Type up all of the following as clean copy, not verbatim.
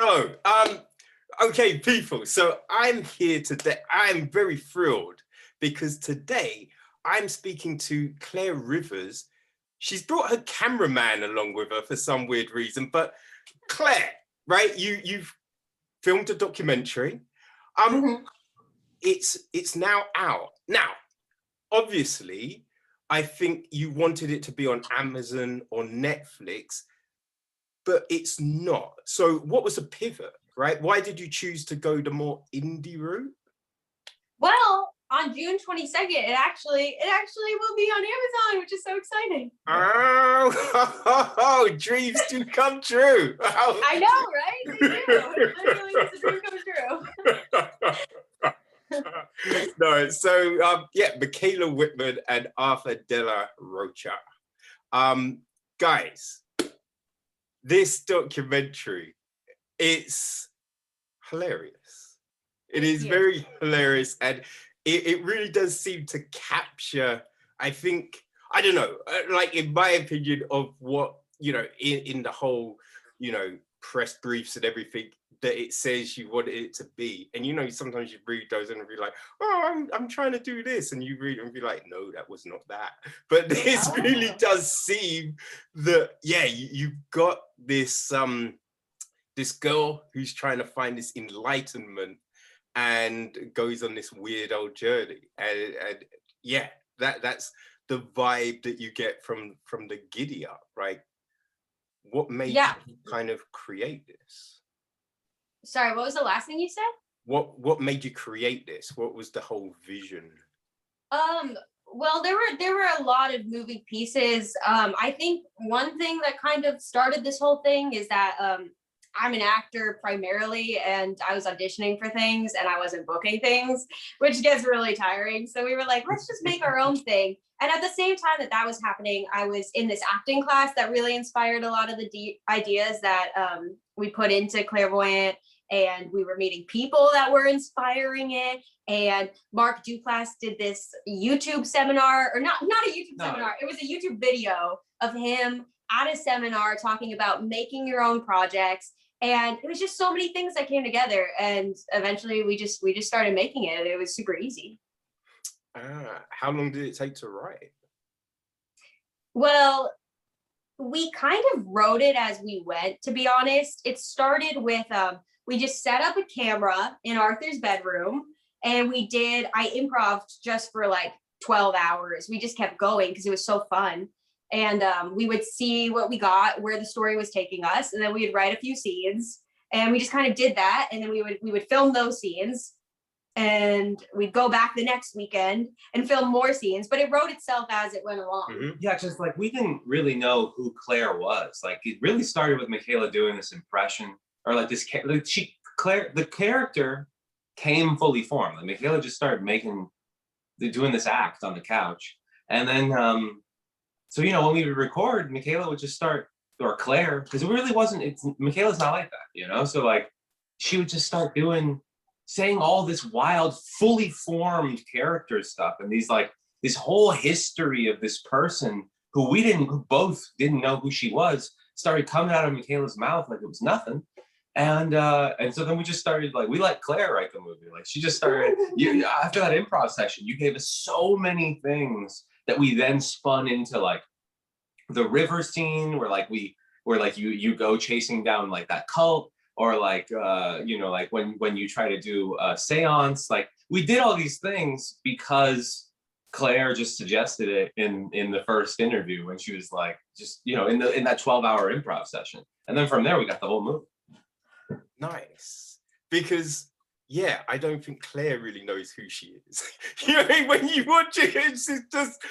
So, okay, people. So I'm here today. I'm very thrilled because today I'm speaking to Claire Rivers. She's brought her cameraman along with her for some weird reason. But Claire, right? You've filmed a documentary. It's now out. Now, obviously, I think you wanted it to be on Amazon or Netflix, but it's not. So what was the pivot, right? Why did you choose to go the more indie route? Well, on June 22nd, it actually will be on Amazon, which is so exciting. Oh, dreams do come true. I know, right? They do. Literally, it's a dream come true. No, so yeah, Micaela Wittman and Arthur Della Rocha. Guys, this documentary, it's hilarious. It is very hilarious, and it really does seem to capture, I think, I don't know, like in my opinion of what, you know, in the whole, you know, press briefs and everything that it says you want it to be. And, you know, sometimes you read those and be like, oh, I'm trying to do this. And you read and be like, no, that was not that. But this really does seem that, yeah, you've got this, this girl who's trying to find this enlightenment and goes on this weird old journey. And yeah, that's the vibe that you get from the Giddy Up, right? What made you kind of create this? Sorry, what was the last thing you said? What made you create this? What was the whole vision? Well, there were a lot of moving pieces. I think one thing that kind of started this whole thing is that I'm an actor primarily, and I was auditioning for things and I wasn't booking things, which gets really tiring. So we were like, let's just make our own thing. And at the same time that was happening, I was in this acting class that really inspired a lot of the ideas that we put into Clairevoyant, and we were meeting people that were inspiring it. And Mark Duplass did this YouTube seminar, or not a YouTube seminar, it was a YouTube video of him at a seminar talking about making your own projects. And it was just so many things that came together, and eventually we just started making it. It was super easy. How long did it take to write? Well, we kind of wrote it as we went, to be honest. It started with we just set up a camera in Arthur's bedroom, and I improv'd just for like 12 hours. We just kept going because it was so fun. And we would see what we got, where the story was taking us, and then we would write a few scenes, and we just kind of did that. And then we would film those scenes, and we'd go back the next weekend and film more scenes. But it wrote itself as it went along. Mm-hmm. Yeah, just like we didn't really know who Claire was. Like it really started with Micaela doing this impression, or like this. The character came fully formed. Like Micaela just started doing this act on the couch, and then. So, you know, when we would record, Micaela would just start, or Claire, because it really wasn't, Micaela's not like that, you know? So like, she would just start saying all this wild, fully formed character stuff. And this whole history of this person who both didn't know who she was, started coming out of Micaela's mouth like it was nothing. And so then we just started, like, we let Claire write the movie. Like she just started, after that improv session, you gave us so many things that we then spun into like the river scene where you go chasing down like that cult, or like you know, like when you try to do a seance. Like we did all these things because Claire just suggested it in the first interview when she was like, just, you know, in that 12-hour improv session. And then from there we got the whole movie. Nice. Because yeah, I don't think Claire really knows who she is. You know, when you watch it, it's just,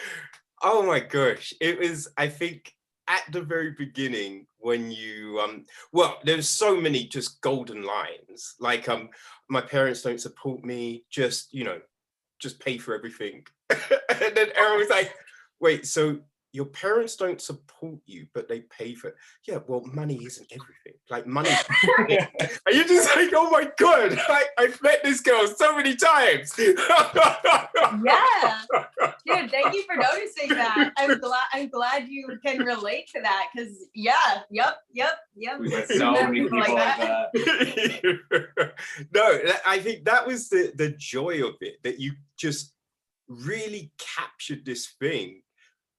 oh my gosh. It was, I think, at the very beginning when you, well, there's so many just golden lines. Like, my parents don't support me, just, you know, just pay for everything. And then everyone was like, wait, so your parents don't support you, but they pay for it. Yeah, well, money isn't everything. Like money, and you're just like, oh my god, I've met this girl so many times. Yeah, dude, thank you for noticing that. I'm glad you can relate to that, because yep. We've had so many people like that. No, I think that was the joy of it, that you just really captured this thing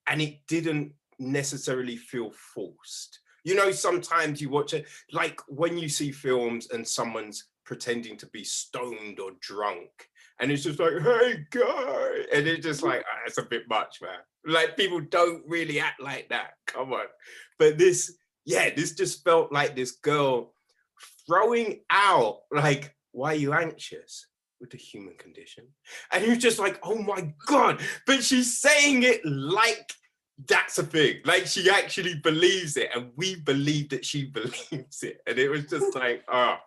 and it didn't necessarily feel forced. You know, sometimes you watch it, like when you see films and someone's pretending to be stoned or drunk, and it's just like, hey, guy. And it's just like, oh, that's a bit much, man. Like, people don't really act like that. Come on. But this just felt like this girl throwing out, like, why are you anxious? With the human condition. And you're just like, oh my God, but she's saying it like that's a thing. Like she actually believes it, and we believe that she believes it. And it was just like, oh,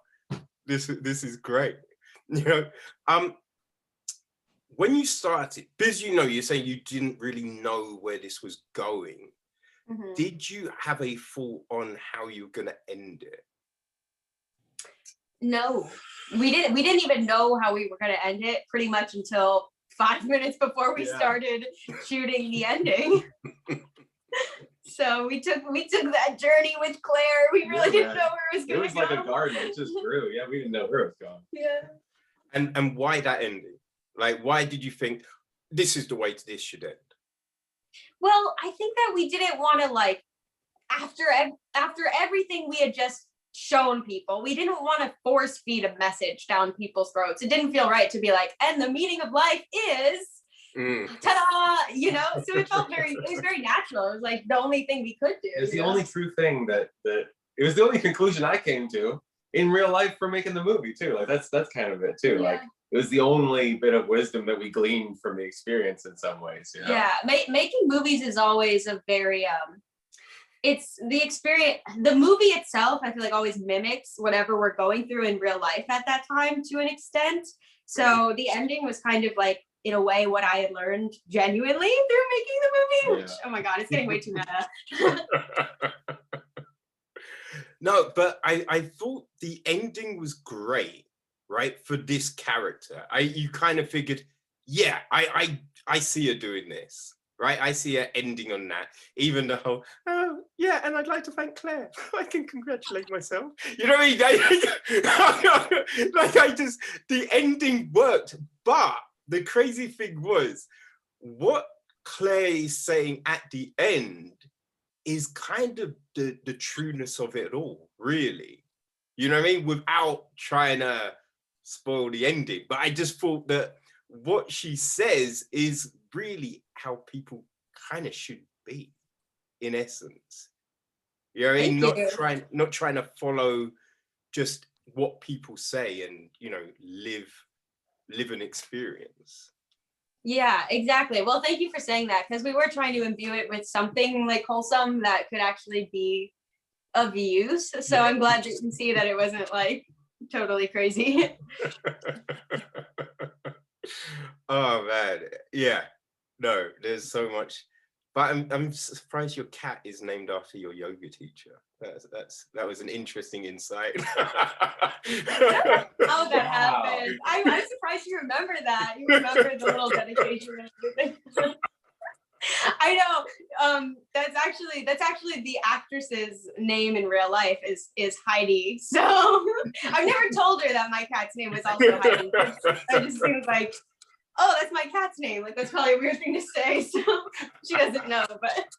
this is great. You know, when you started, because you know, you're saying you didn't really know where this was going. Mm-hmm. Did you have a thought on how you were gonna end it? No, we didn't even know how we were going to end it pretty much until 5 minutes before we started shooting the ending. So we took that journey with Claire. We really didn't know where it was going to go. It was like a garden. It just grew. Yeah, we didn't know where it was going. Yeah. And why that ending? Like, why did you think this is the way this should end? Well, I think that we didn't want to, like, after everything we had just shown people, we didn't want to force feed a message down people's throats. It didn't feel right to be like, and the meaning of life is ta-da, you know. So it was very natural. It was like the only thing we could do. It's the only true thing that it was the only conclusion I came to in real life for making the movie too. Like that's kind of it too. Yeah. Like it was the only bit of wisdom that we gleaned from the experience in some ways. You know? Yeah, making movies is always a very it's the experience. The movie itself, I feel like, always mimics whatever we're going through in real life at that time to an extent. So the ending was kind of like, in a way, what I had learned genuinely through making the movie, which, oh my God, it's getting way too meta. No, but I thought the ending was great, right? For this character. You kind of figured, yeah, I see her doing this. Right, I see her ending on that, even though, oh, yeah, and I'd like to thank Claire. I can congratulate myself. You know what I mean? Like, the ending worked, but the crazy thing was, what Claire is saying at the end is kind of the trueness of it all, really. You know what I mean? Without trying to spoil the ending. But I just thought that what she says is really how people kind of should be, in essence. You know what I mean? Not trying to follow just what people say and, you know, live an experience. Yeah, exactly. Well, thank you for saying that, because we were trying to imbue it with something like wholesome that could actually be of use. So I'm glad that you can see that it wasn't like totally crazy. Oh man, yeah. No, there's so much, but I'm surprised your cat is named after your yoga teacher. That was an interesting insight. How that happened. I'm surprised you remember that. You remember the little dedication and everything. I know. That's actually the actress's name in real life is Heidi. So I've never told her that my cat's name was also Heidi. I just think like, oh, that's my cat's name. Like, that's probably a weird thing to say. So she doesn't know, but.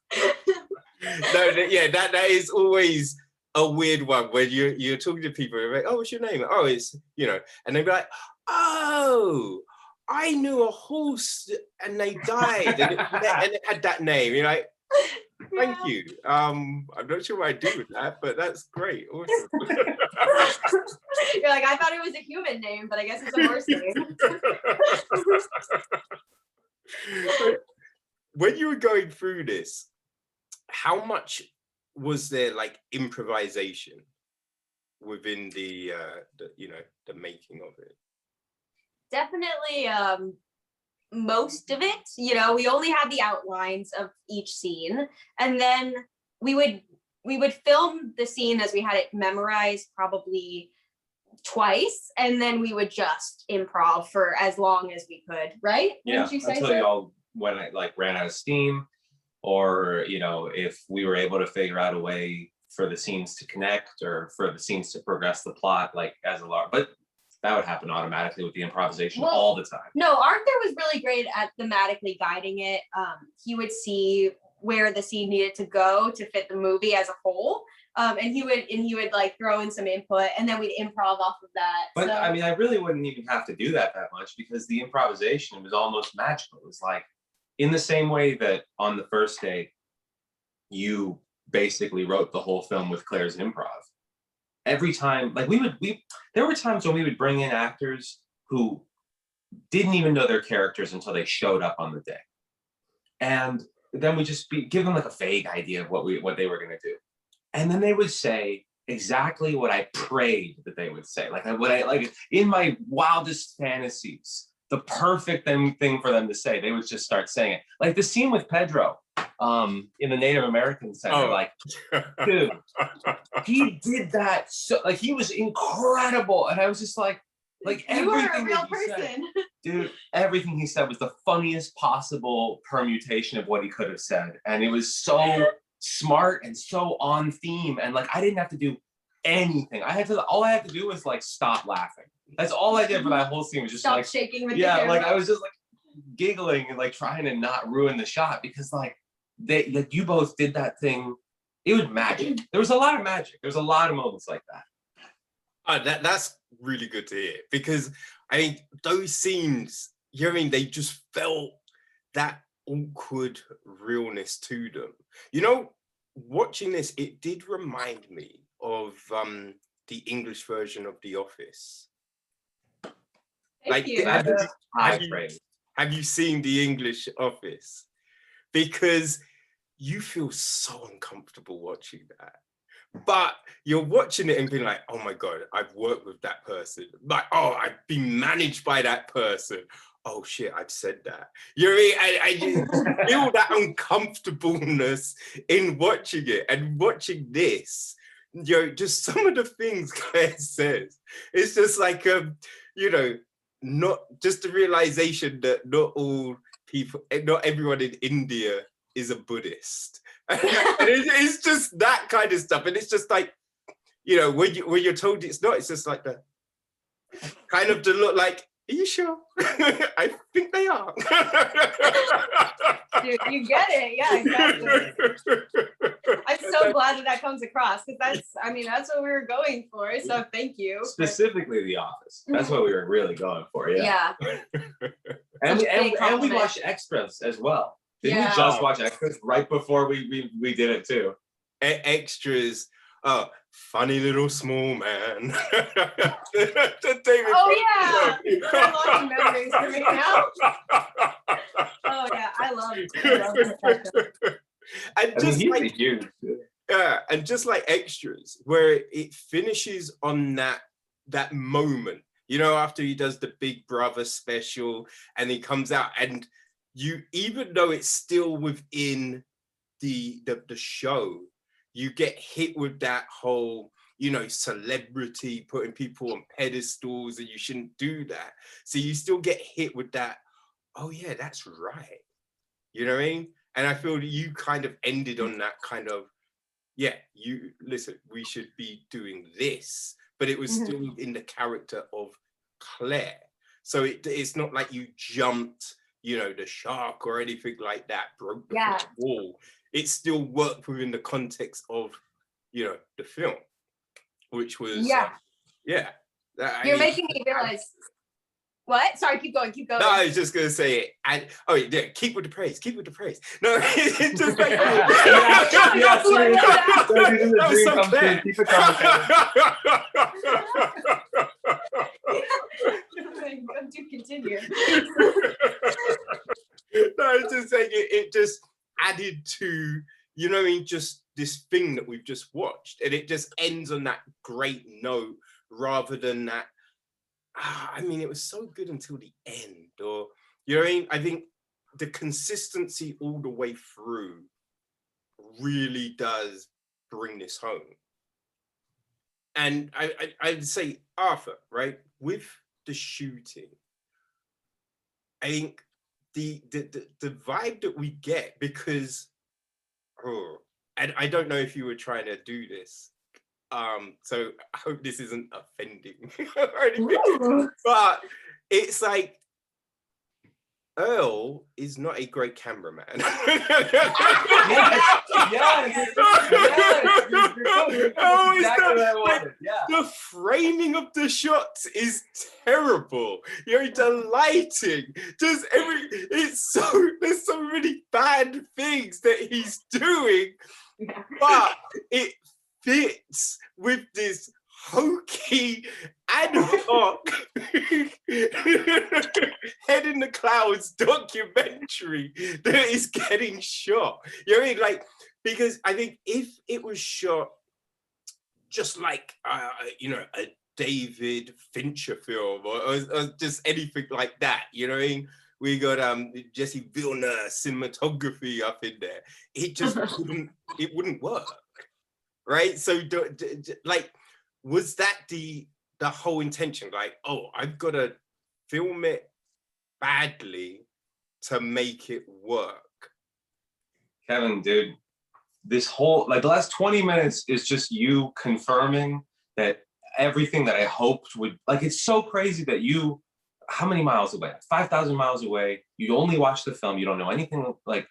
No, yeah, that is always a weird one when you're talking to people. You're like, oh, what's your name? Oh, it's, you know, and they'll be like, oh, I knew a horse and they died and it had that name. You're like, thank you. I'm not sure what I do with that, but that's great. Awesome. You're like, I thought it was a human name, but I guess it's a horse name. When you were going through this, how much was there like improvisation within the you know, the making of it? Definitely most of it. You know, we only had the outlines of each scene, and then we would film the scene as we had it memorized probably twice, and then we would just improv for as long as we could, right? Yeah, Wouldn't you say until so? y'all when I like ran out of steam, or if we were able to figure out a way for the scenes to connect or for the scenes to progress the plot, like as a lark. But that would happen automatically with the improvisation all the time. No, Arthur was really great at thematically guiding it. He would see where the scene needed to go to fit the movie as a whole. And he would like throw in some input, and then we'd improv off of that. But so. I mean, I really wouldn't even have to do that much, because the improvisation was almost magical. It was like, in the same way that on the first day, you basically wrote the whole film with Claire's improv. Every time, like there were times when we would bring in actors who didn't even know their characters until they showed up on the day. And then we just give them like a vague idea of what they were going to do. And then they would say exactly what I prayed that they would say. Like in my wildest fantasies, the perfect thing for them to say, they would just start saying it. Like the scene with Pedro in the Native American Center, like, dude, he did that so, like, he was incredible. And I was just like you were everything a real that he person. said, dude, everything he said was the funniest possible permutation of what he could have said. And it was so smart and so on theme. And like, I didn't have to do anything. All I had to do was like stop laughing. That's all I did for that whole scene, was just Stop like shaking with yeah, the camera. like I was just like giggling and like trying to not ruin the shot, because like you both did that thing. It was magic. There was a lot of magic. There's a lot of moments like that. That's really good to hear, because I mean, those scenes, you know what I mean, they just felt that awkward realness to them. You know, watching this, it did remind me of the English version of The Office. Thank you. Have you seen the English Office? Because you feel so uncomfortable watching that. But you're watching it and being like, oh my God, I've worked with that person. Like, oh, I've been managed by that person. Oh shit, I've said that. You know what I mean? I feel that uncomfortableness in watching it, and watching this, just some of the things Claire says. It's just like, not just the realization that not everyone in India is a Buddhist. It's just that kind of stuff. And it's just like, when you're told it's not, it's just like the kind of to look like, are you sure? I think they are. You get it. Yeah, exactly. I'm so glad that comes across, because that's what we were going for. So thank you. Specifically The Office. That's what we were really going for. Yeah. And we watched extras as well. Didn't we just watch extras right before we did it too? Extras. Funny little small man. Oh yeah, a lot of memories for me now. Oh yeah, I love it. And just like extras, where it finishes on that moment, after he does the Big Brother special and he comes out, and you, even though it's still within the show, you get hit with that whole, celebrity, putting people on pedestals, and you shouldn't do that. So you still get hit with that, oh yeah, that's right. You know what I mean? And I feel that you kind of ended on that kind of, listen, we should be doing this, but it was still in the character of Claire. So it's not like you jumped, the shark or anything like that, broke the wall. It still worked within the context of, the film, which was, You're making me realize. What? Sorry, keep going. No, I was just gonna say it. And keep with the praise. No, it's just like do continue. No, it's just saying it just added to, just this thing that we've just watched, and it just ends on that great note rather than that. It was so good until the end, or You know what I mean? I think the consistency all the way through really does bring this home. And I'd say Arthur, right, with the shooting, I think the vibe that we get, because and I don't know if you were trying to do this, so I hope this isn't offending or anything, but it's like Earl is not a great cameraman. The framing of the shots is terrible. You know, the lighting, just there's so many bad things that he's doing, but it fits with this hokey ad hoc Head in the Clouds documentary that is getting shot. You know what I mean? Like, because I think if it was shot just like you know, a David Fincher film or just anything like that, you know what I mean? We got Jesse Villeneuve cinematography up in there. It just wouldn't work, right? So like, was that the whole intention? Like, oh, I've got to film it badly to make it work? Kevin, dude, this whole, like, the last 20 minutes is just you confirming that everything that I hoped would, like, it's so crazy that you, how many miles away? 5,000 miles away. You only watch the film. You don't know anything like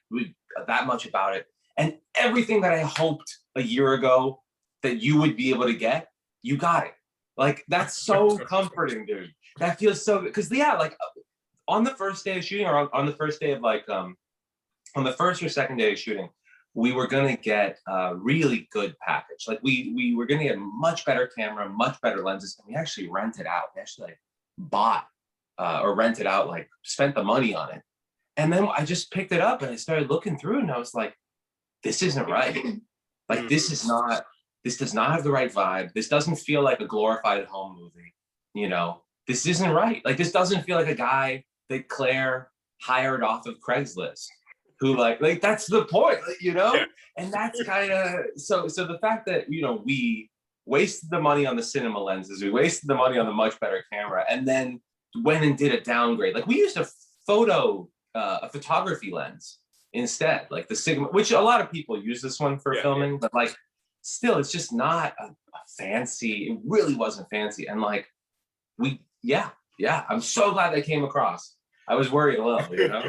that much about it. And everything that I hoped a year ago that you would be able to get, you got it. Like, that's so comforting, dude. That feels so good. Because, yeah, like, on the first day of shooting, or on the first day of, like, on the first or second day of shooting, we were going to get a really good package. Like, we were going to get a much better camera, much better lenses, and we actually rented out. We actually, like, bought or rented out, like, spent the money on it. And then I just picked it up and I started looking through, and I was like, this isn't right. Like, this does not have the right vibe. This doesn't feel like a glorified home movie. You know, this isn't right. Like, this doesn't feel like a guy that Claire hired off of Craigslist, who like that's the point, you know? And that's kind of, so the fact that, you know, we wasted the money on the cinema lenses, we wasted the money on the much better camera, and then went and did a downgrade. Like, we used a photography lens instead, like the Sigma, which a lot of people use this one for filming, but like, still, it's just not a fancy, it really wasn't fancy. And like, I'm so glad they came across. I was worried a little, you know?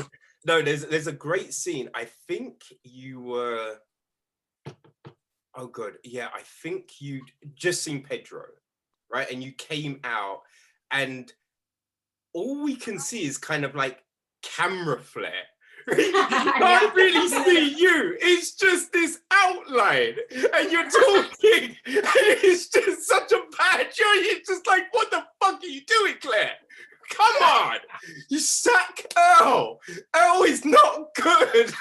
No, there's a great scene. I think you were, oh god, yeah, I think you'd just seen Pedro, right? And you came out, and all we can see is kind of like camera flare. You can't really see you. It's just this outline, and you're talking, and it's just such a bad show. You're just like, what the fuck are you doing, Claire? Come on, you sack Earl. Earl is not good.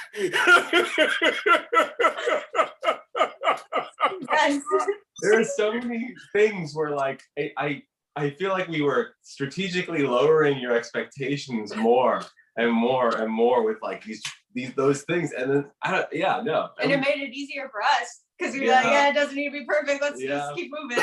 Yes. There are so many things where, like, I feel like we were strategically lowering your expectations more and more and more with like those things, and then and it made it easier for us because we were like, it doesn't need to be perfect. Let's just keep moving.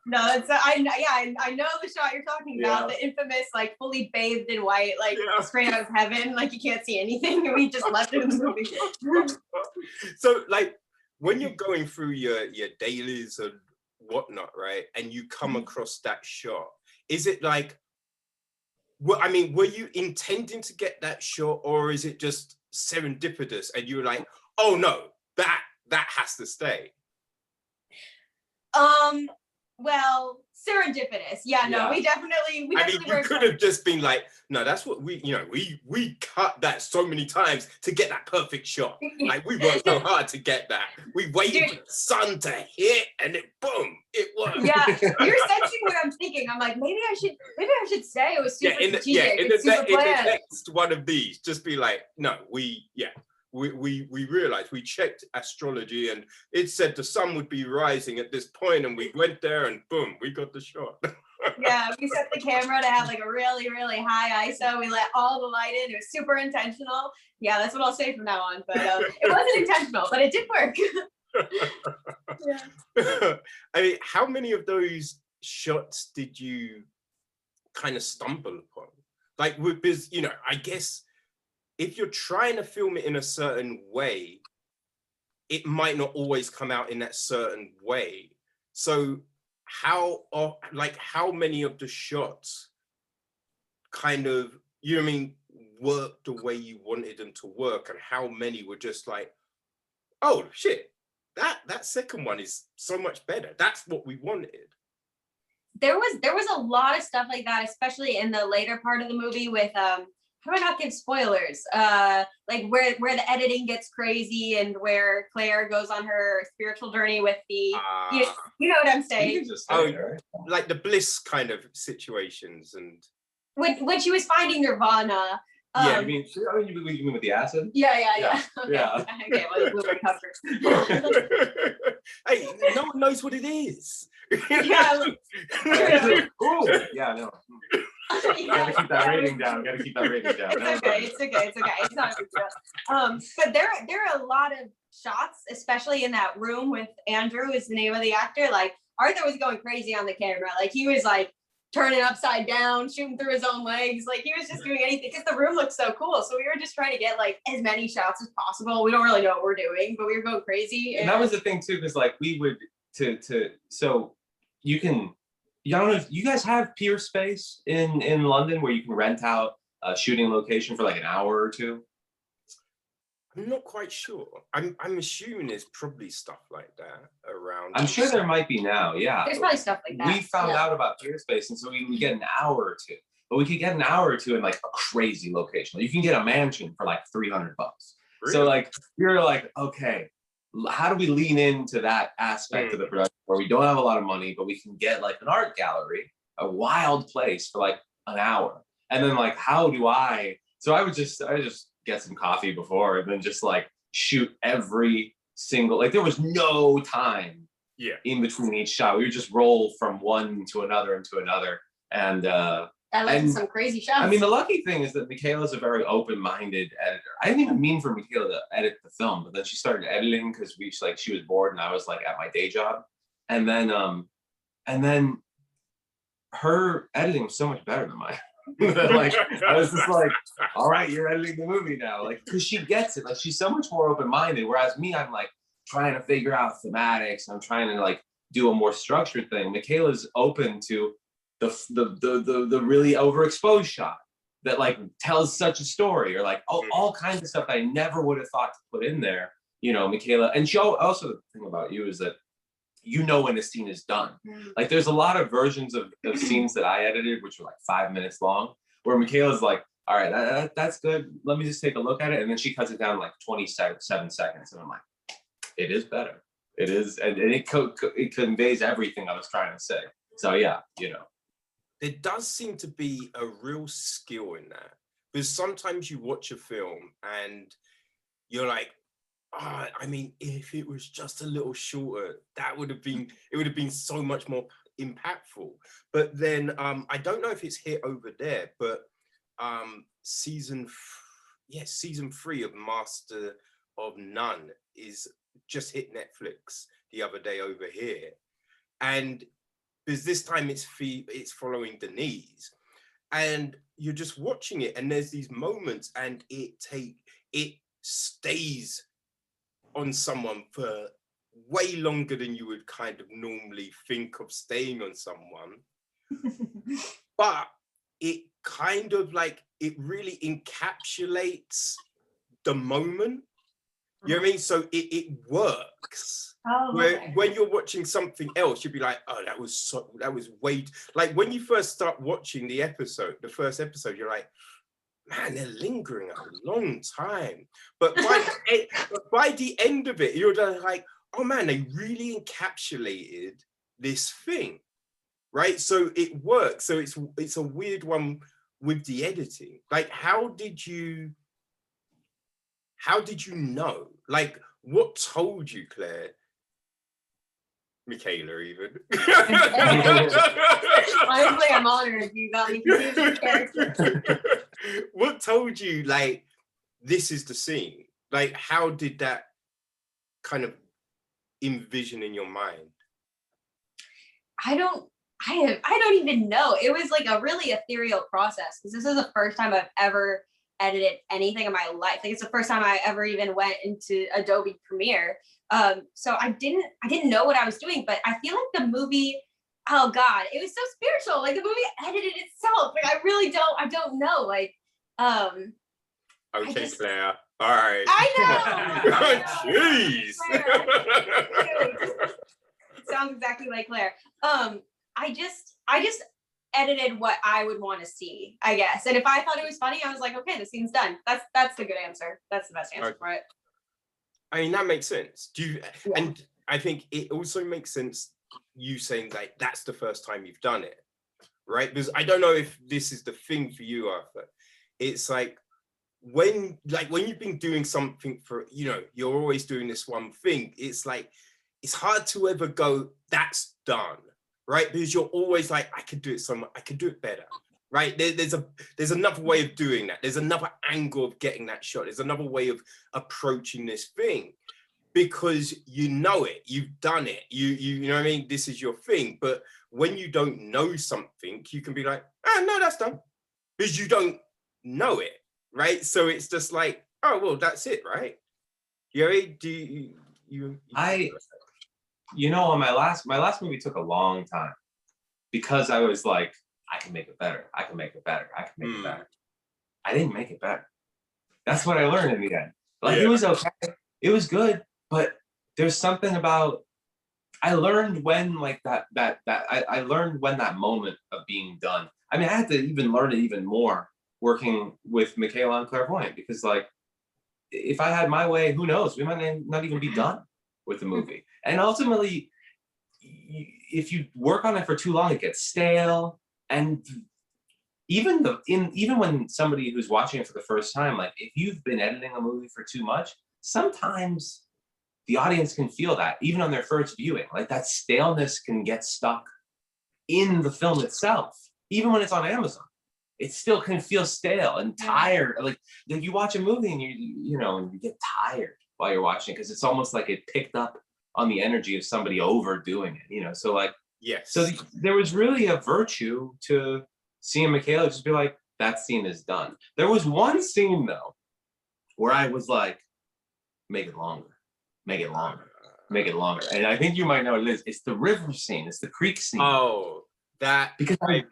No, it's I know the shot you're talking about, the infamous like fully bathed in white, like straight out of heaven, like you can't see anything, and we just left it in the movie. So like, when you're going through your dailies and whatnot, right, and you come across that shot, is it like, well, I mean, were you intending to get that shot, or is it just serendipitous and you were like, oh no, that has to stay? Well, serendipitous. No, we definitely I mean, you could have just been like, no, that's what we cut that so many times to get that perfect shot. Like, we worked so hard to get that. We waited for the sun to hit, and it boom, it worked. Yeah, you're sensing what I'm thinking. I'm like, maybe I should say it was super strategic. In the next one of these, just be like, no, we realized, we checked astrology, and it said the sun would be rising at this point, and we went there, and boom, we got the shot. Yeah, we set the camera to have like a really, really high ISO. We let all the light in. It was super intentional. Yeah, that's what I'll say from now on. But it wasn't intentional, but it did work. Yeah. I mean, how many of those shots did you kind of stumble upon? Like, because, you know, I guess if you're trying to film it in a certain way, it might not always come out in that certain way. So how many of the shots kind of, you know what I mean, worked the way you wanted them to work, and how many were just like, oh shit, that second one is so much better. That's what we wanted. There was a lot of stuff like that, especially in the later part of the movie with how do I not give spoilers? Like where the editing gets crazy and where Claire goes on her spiritual journey with the you know what I'm saying? You can just say it, right? Like the bliss kind of situations, and when she was finding Nirvana. Yeah, you mean with the acid? Yeah. Okay. Yeah. Okay, well, we were covered. hey, no one knows what it is. Yeah. Ooh, yeah, no. Gotta keep that rating down. It's okay. It's not a big deal. But there are a lot of shots, especially in that room with Andrew is the name of the actor. Like Arthur was going crazy on the camera. Like he was like turning upside down, shooting through his own legs. Like he was just doing anything because the room looked so cool. So we were just trying to get like as many shots as possible. We don't really know what we're doing, but we were going crazy. And that was the thing too, because like we would so you can. I don't know if you guys have pier space in London where you can rent out a shooting location for like an hour or two. I'm not quite sure. I'm assuming there's probably stuff like that around. I'm sure there might be now, yeah. There's probably stuff like that. We found out about pier space, and so we would get an hour or two. But we could get an hour or two in like a crazy location. You can get a mansion for like $300. Really? So like you're like, okay, how do we lean into that aspect of the production where we don't have a lot of money, but we can get like an art gallery, a wild place for like an hour? And then like, how do I just get some coffee before and then just like shoot every single, like there was no time in between each shot. We would just roll from one to another and to another. And that led to some crazy shots. I mean, the lucky thing is that Micaela's a very open-minded editor. I didn't even mean for Micaela to edit the film, but then she started editing because she was bored and I was like at my day job. And then her editing was so much better than mine. Like I was just like, all right, you're editing the movie now. Like, because she gets it. Like she's so much more open-minded. Whereas me, I'm like trying to figure out thematics. I'm trying to like do a more structured thing. Micaela's open to the really overexposed shot that like tells such a story, or like all kinds of stuff that I never would have thought to put in there, you know, Micaela. And she also, the thing about you is that you know when a scene is done. Like there's a lot of versions of scenes that I edited which were like 5 minutes long, where Micaela's like, all right, that's good, let me just take a look at it, and then she cuts it down like 27 seconds, and I'm like, it is better, it is, and it conveys everything I was trying to say. So yeah, you know. There does seem to be a real skill in that, because sometimes you watch a film and you're like, oh, I mean, if it was just a little shorter, it would have been so much more impactful. But then I don't know if it's here over there, but season 3 of Master of None is just hit Netflix the other day over here, and because this time it's following Denise, and you're just watching it, and there's these moments, and it stays on someone for way longer than you would kind of normally think of staying on someone. But it kind of like, it really encapsulates the moment. You know what I mean? So it works. Oh, okay. When you're watching something else, you'd be like, oh, that was way, like when you first start watching the first episode, you're like, man, they're lingering a long time. But by the end of it, you're just like, oh man, they really encapsulated this thing, right? So it works. So it's a weird one with the editing. Like, how did you know? Like, what told you, Claire, Micaela even. Honestly, I'm honored you got me confused characters. What told you, like, this is the scene? Like, how did that kind of envision in your mind? I don't even know. It was like a really ethereal process because this is the first time I've ever edited anything in my life. Like it's the first time I ever even went into Adobe Premiere. So I didn't know what I was doing, but I feel like the movie, oh God, it was so spiritual. Like the movie edited itself. Like I don't know. Like Okay, Claire. All right. I know. Jeez. It sounds exactly like Claire. I just edited what I would want to see, I guess. And if I thought it was funny, I was like, okay, the scene's done. That's the good answer. That's the best answer for it. I mean, that makes sense. Yeah. And I think it also makes sense you saying like that's the first time you've done it, right? Because I don't know if this is the thing for you, Arthur. It's like when you've been doing something for, you're always doing this one thing. It's like it's hard to ever go, that's done, right? Because you're always like, I could do it better, right? There's another way of doing that. There's another angle of getting that shot. There's another way of approaching this thing, because you know it, you've done it, you know what I mean? This is your thing. But when you don't know something, you can be like, no, that's done, because you don't know it, right? So it's just like, oh, well, that's it, right? On my last movie took a long time because I was like, I can make it better. I can make it better. I can make it better. I didn't make it better. That's what I learned in the end. Like It was okay. It was good, but there's something about, I learned when like I learned when that moment of being done. I mean, I had to even learn it even more working with Micaela on Clairevoyant, because like, if I had my way, who knows? We might not even be done with the movie. And ultimately, if you work on it for too long, it gets stale. And even when somebody who's watching it for the first time, like if you've been editing a movie for too much, sometimes the audience can feel that even on their first viewing. Like that staleness can get stuck in the film itself, even when it's on Amazon. It still can feel stale and tired. Like you watch a movie and you get tired while you're watching it, because it's almost like it picked up on the energy of somebody overdoing it, so like, yes. So there was really a virtue to seeing Micaela just be like, that scene is done. There was one scene though where I was like, make it longer, make it longer, make it longer. And I think you might know what it is. It's the river scene. It's the creek scene. Oh, that, because I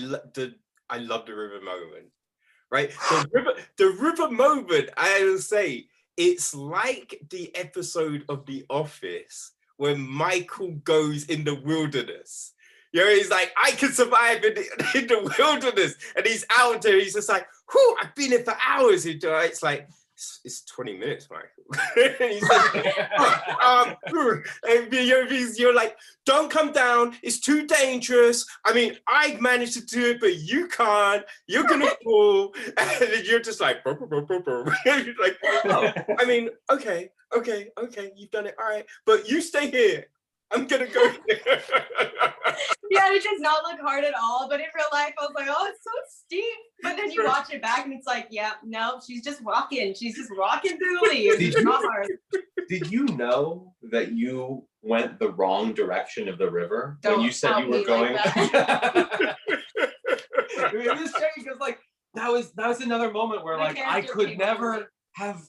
love the river moment, right? The river moment, I will say, it's like the episode of The Office when Michael goes in the wilderness. He's like, I can survive in the wilderness. And he's out there, he's just like, whew, I've been here for hours. It's like, it's 20 minutes, Michael. And he's like, you're like, don't come down. It's too dangerous. I mean, I managed to do it, but you can't. You're gonna fall. And then you're just like, you're like, oh, I mean, okay, you've done it. All right, but you stay here. I'm gonna go here. Yeah, it does not look hard at all. But in real life, I was like, oh, it's so steep. But then you watch it back and it's like, yeah, no, she's just walking. She's just walking through the leaves. It's not hard. Did you know that you went the wrong direction of the river when you said you were going? Like that. I mean, I'm just saying, because like that was another moment where like I could never have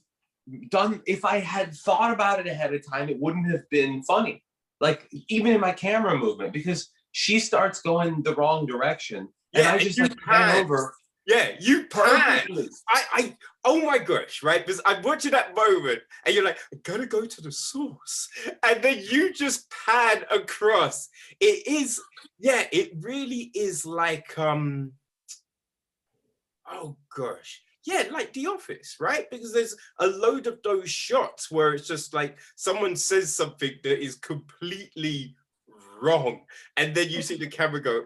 done, if I had thought about it ahead of time, it wouldn't have been funny. Like even in my camera movement, because she starts going the wrong direction, and I just like pan over. Yeah, you pan. I oh my gosh, right? Because I'm watching that moment, and you're like, I gotta go to the source, and then you just pan across. It is, it really is like oh gosh. Yeah, like The Office, right? Because there's a load of those shots where it's just like someone says something that is completely wrong. And then you see the camera go,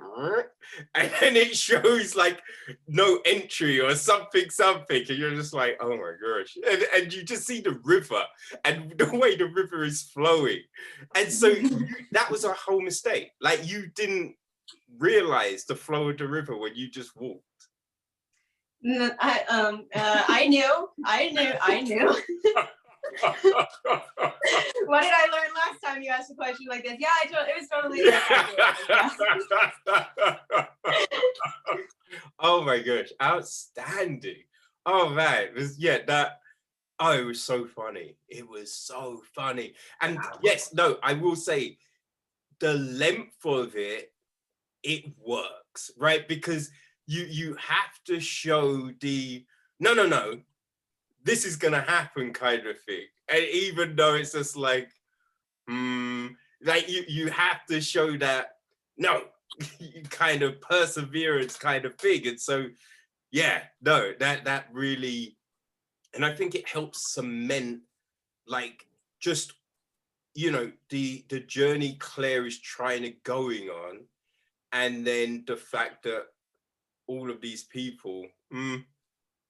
and then it shows like no entry or something. And you're just like, oh my gosh. And you just see the river and the way the river is flowing. And so that was a whole mistake. Like you didn't realize the flow of the river when you just walked. I knew. What did I learn last time you asked a question like this? Yeah, it was totally. Oh my gosh, outstanding. Oh man, it was it was so funny. It was so funny. And yes, no, I will say the length of it works, right? Because you have to show the no, this is gonna happen kind of thing. And even though it's just like, like you have to show that kind of perseverance kind of thing. And so that really, and I think it helps cement like just the journey Claire is going on, and then the fact that all of these people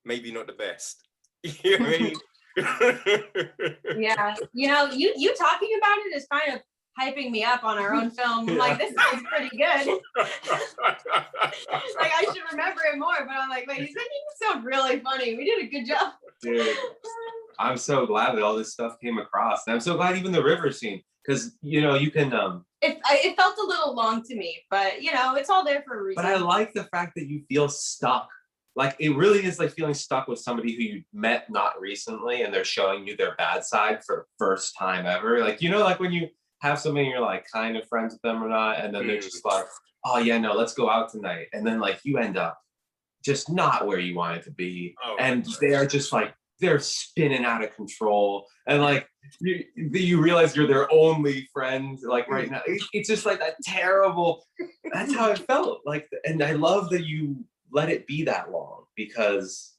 maybe not the best. You know what I mean? Yeah, you talking about it is kind of hyping me up on our own film. I'm like, this sounds pretty good. Like I should remember it more, but I'm like, wait, he's making it sound really funny. We did a good job. Dude, I'm so glad that all this stuff came across. And I'm so glad even the river scene, because you can it felt a little long to me, but it's all there for a reason. But I like the fact that you feel stuck. Like it really is like feeling stuck with somebody who you met not recently and they're showing you their bad side for first time ever. Like, like when you have somebody and you're like kind of friends with them or not, and then they're just like, oh yeah, no, let's go out tonight. And then like you end up just not where you want it to be. Oh, and they are just like, they're spinning out of control. And like you realize you're their only friend like right now. It's just like that terrible, that's how it felt. Like, and I love that you let it be that long, because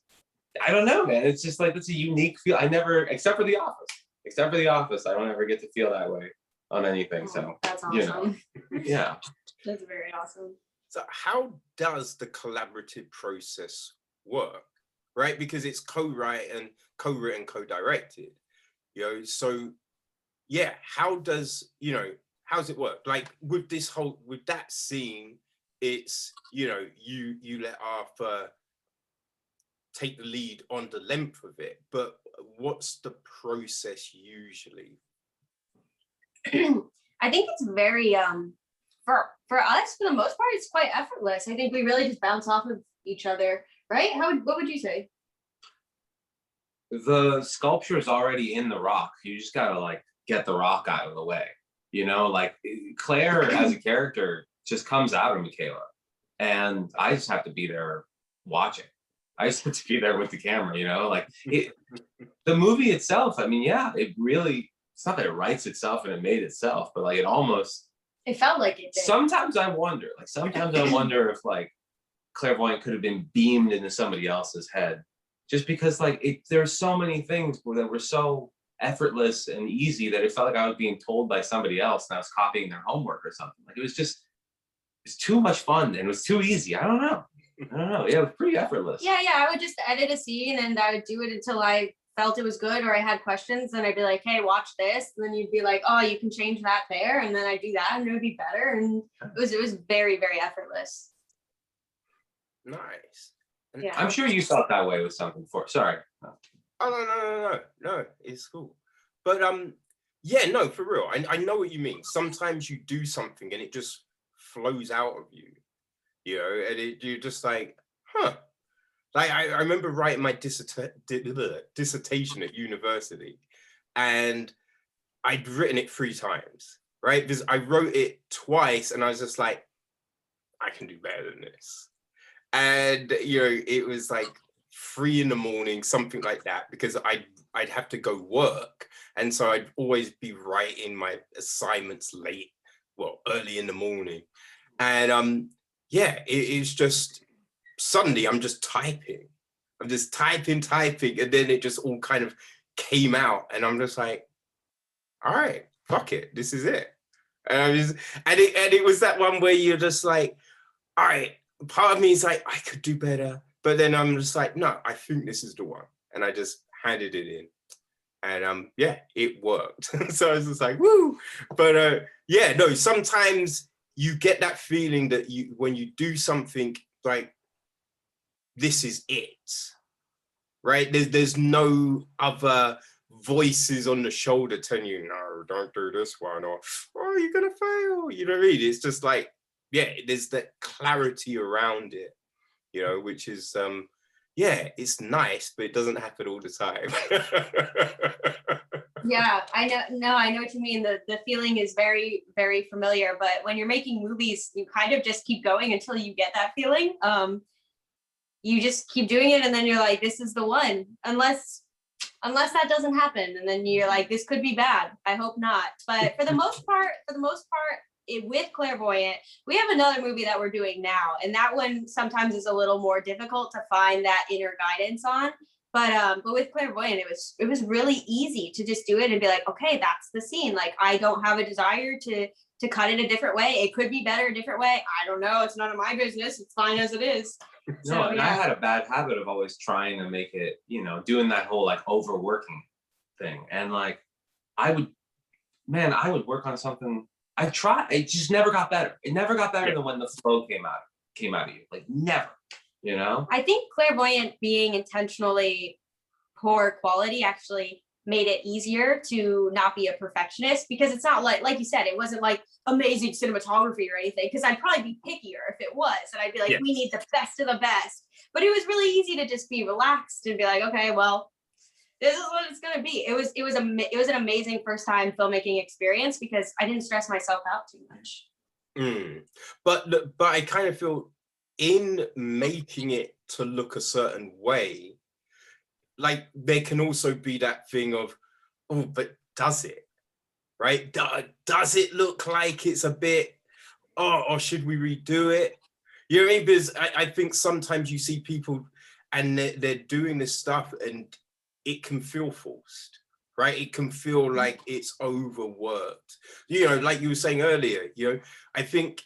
I don't know, man. It's just like, it's a unique feel. I never, except for The Office, I don't ever get to feel that way on anything. So that's awesome. Yeah. That's very awesome. So how does the collaborative process work? Right? Because it's co-written, co-directed. So yeah, how does it work? Like with that scene, it's you let Arthur take the lead on the length of it, but what's the process usually? I think it's very for us, for the most part, it's quite effortless. I think we really just bounce off of each other, right? What would you say? The sculpture is already in the rock. You just gotta like get the rock out of the way. Like Claire as a character just comes out of Micaela, and I just have to be there watching. I just have to be there with the camera. Like the movie itself. I mean, yeah, it really. It's not that it writes itself and it made itself, but like it felt like it did. Sometimes I wonder if like Clairevoyant could have been beamed into somebody else's head, just because like there's so many things that were so effortless and easy that it felt like I was being told by somebody else and I was copying their homework or something. Like it's too much fun and it was too easy. I don't know. Yeah, it was pretty effortless. Yeah. I would just edit a scene and I would do it until I felt it was good or I had questions, and I'd be like, hey, watch this. And then you'd be like, oh, you can change that there. And then I'd do that and it would be better. And it was very, very effortless. Nice. Yeah. I'm sure you felt that way with something before. Sorry. Oh, no, it's cool. But yeah, no, for real. I know what you mean. Sometimes you do something and it just flows out of you, and you're just like, huh. Like I remember writing my dissertation at university, and I'd written it 3 times, right? Because I wrote it twice and I was just like, I can do better than this. And, it was like 3 a.m, something like that, because I'd have to go work. And so I'd always be writing my assignments early in the morning. And it's just, suddenly I'm just typing. I'm just typing, and then it just all kind of came out. And I'm just like, all right, fuck it, this is it. And it was that one where you're just like, all right, part of me is like, I could do better. But then I'm just like, no, I think this is the one. And I just handed it in. And yeah, it worked. So I was just like, woo. But yeah, no, sometimes you get that feeling that when you do something like, this is it, right? There's no other voices on the shoulder telling you, no, don't do this one, or oh, you're gonna fail. You know what I mean? It's just like, yeah, there's that clarity around it, you know, which is yeah, it's nice, but it doesn't happen all the time. Yeah, I know. No, I know what you mean. The feeling is very, very familiar. But when you're making movies, you kind of just keep going until you get that feeling. You just keep doing it, and then you're like, this is the one. Unless that doesn't happen, and then you're like, this could be bad. I hope not. But for the most part, with Clairevoyant, we have another movie that we're doing now, and that one sometimes is a little more difficult to find that inner guidance on. But with Clairevoyant, it was really easy to just do it and be like, okay, that's the scene. Like, I don't have a desire to cut it a different way. It could be better a different way. I don't know. It's none of my business. It's fine as it is. No, and I had a bad habit of always trying to make it, you know, doing that whole like overworking thing. And like, I would work on something. I tried. It just never got better. It never got better than when the flow came out of you. Like, never. You know, I think Clairevoyant being intentionally poor quality actually made it easier to not be a perfectionist, because it's not like you said, it wasn't like amazing cinematography or anything, because I'd probably be pickier if it was, and I'd be like, yes, we need the best of the best. But it was really easy to just be relaxed and be like, okay, well, this is what it's gonna be. It was an amazing first time filmmaking experience because I didn't stress myself out too much. But I kind of feel in making it to look a certain way, like there can also be that thing of, oh, but does it, right? Does it look like it's a bit, or should we redo it? You know what I mean? Because I think sometimes you see people and they're doing this stuff and it can feel forced, right? It can feel like it's overworked. You know, like you were saying earlier, you know, I think,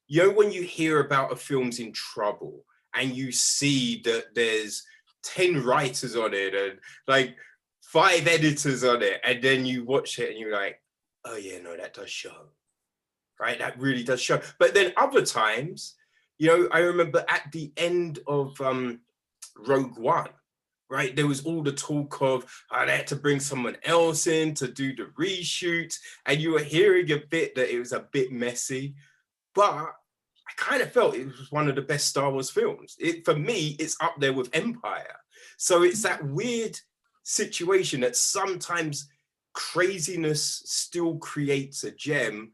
you know, when you hear about a film's in trouble and you see that there's 10 writers on it and like 5 editors on it, and then you watch it and you're like, oh yeah, no, that does show, right? That really does show. But then other times, you know, I remember at the end of Rogue One, right? There was all the talk of, they had to bring someone else in to do the reshoot, and you were hearing a bit that it was a bit messy, but I kind of felt it was one of the best Star Wars films. For me, it's up there with Empire. So it's that weird situation that sometimes craziness still creates a gem,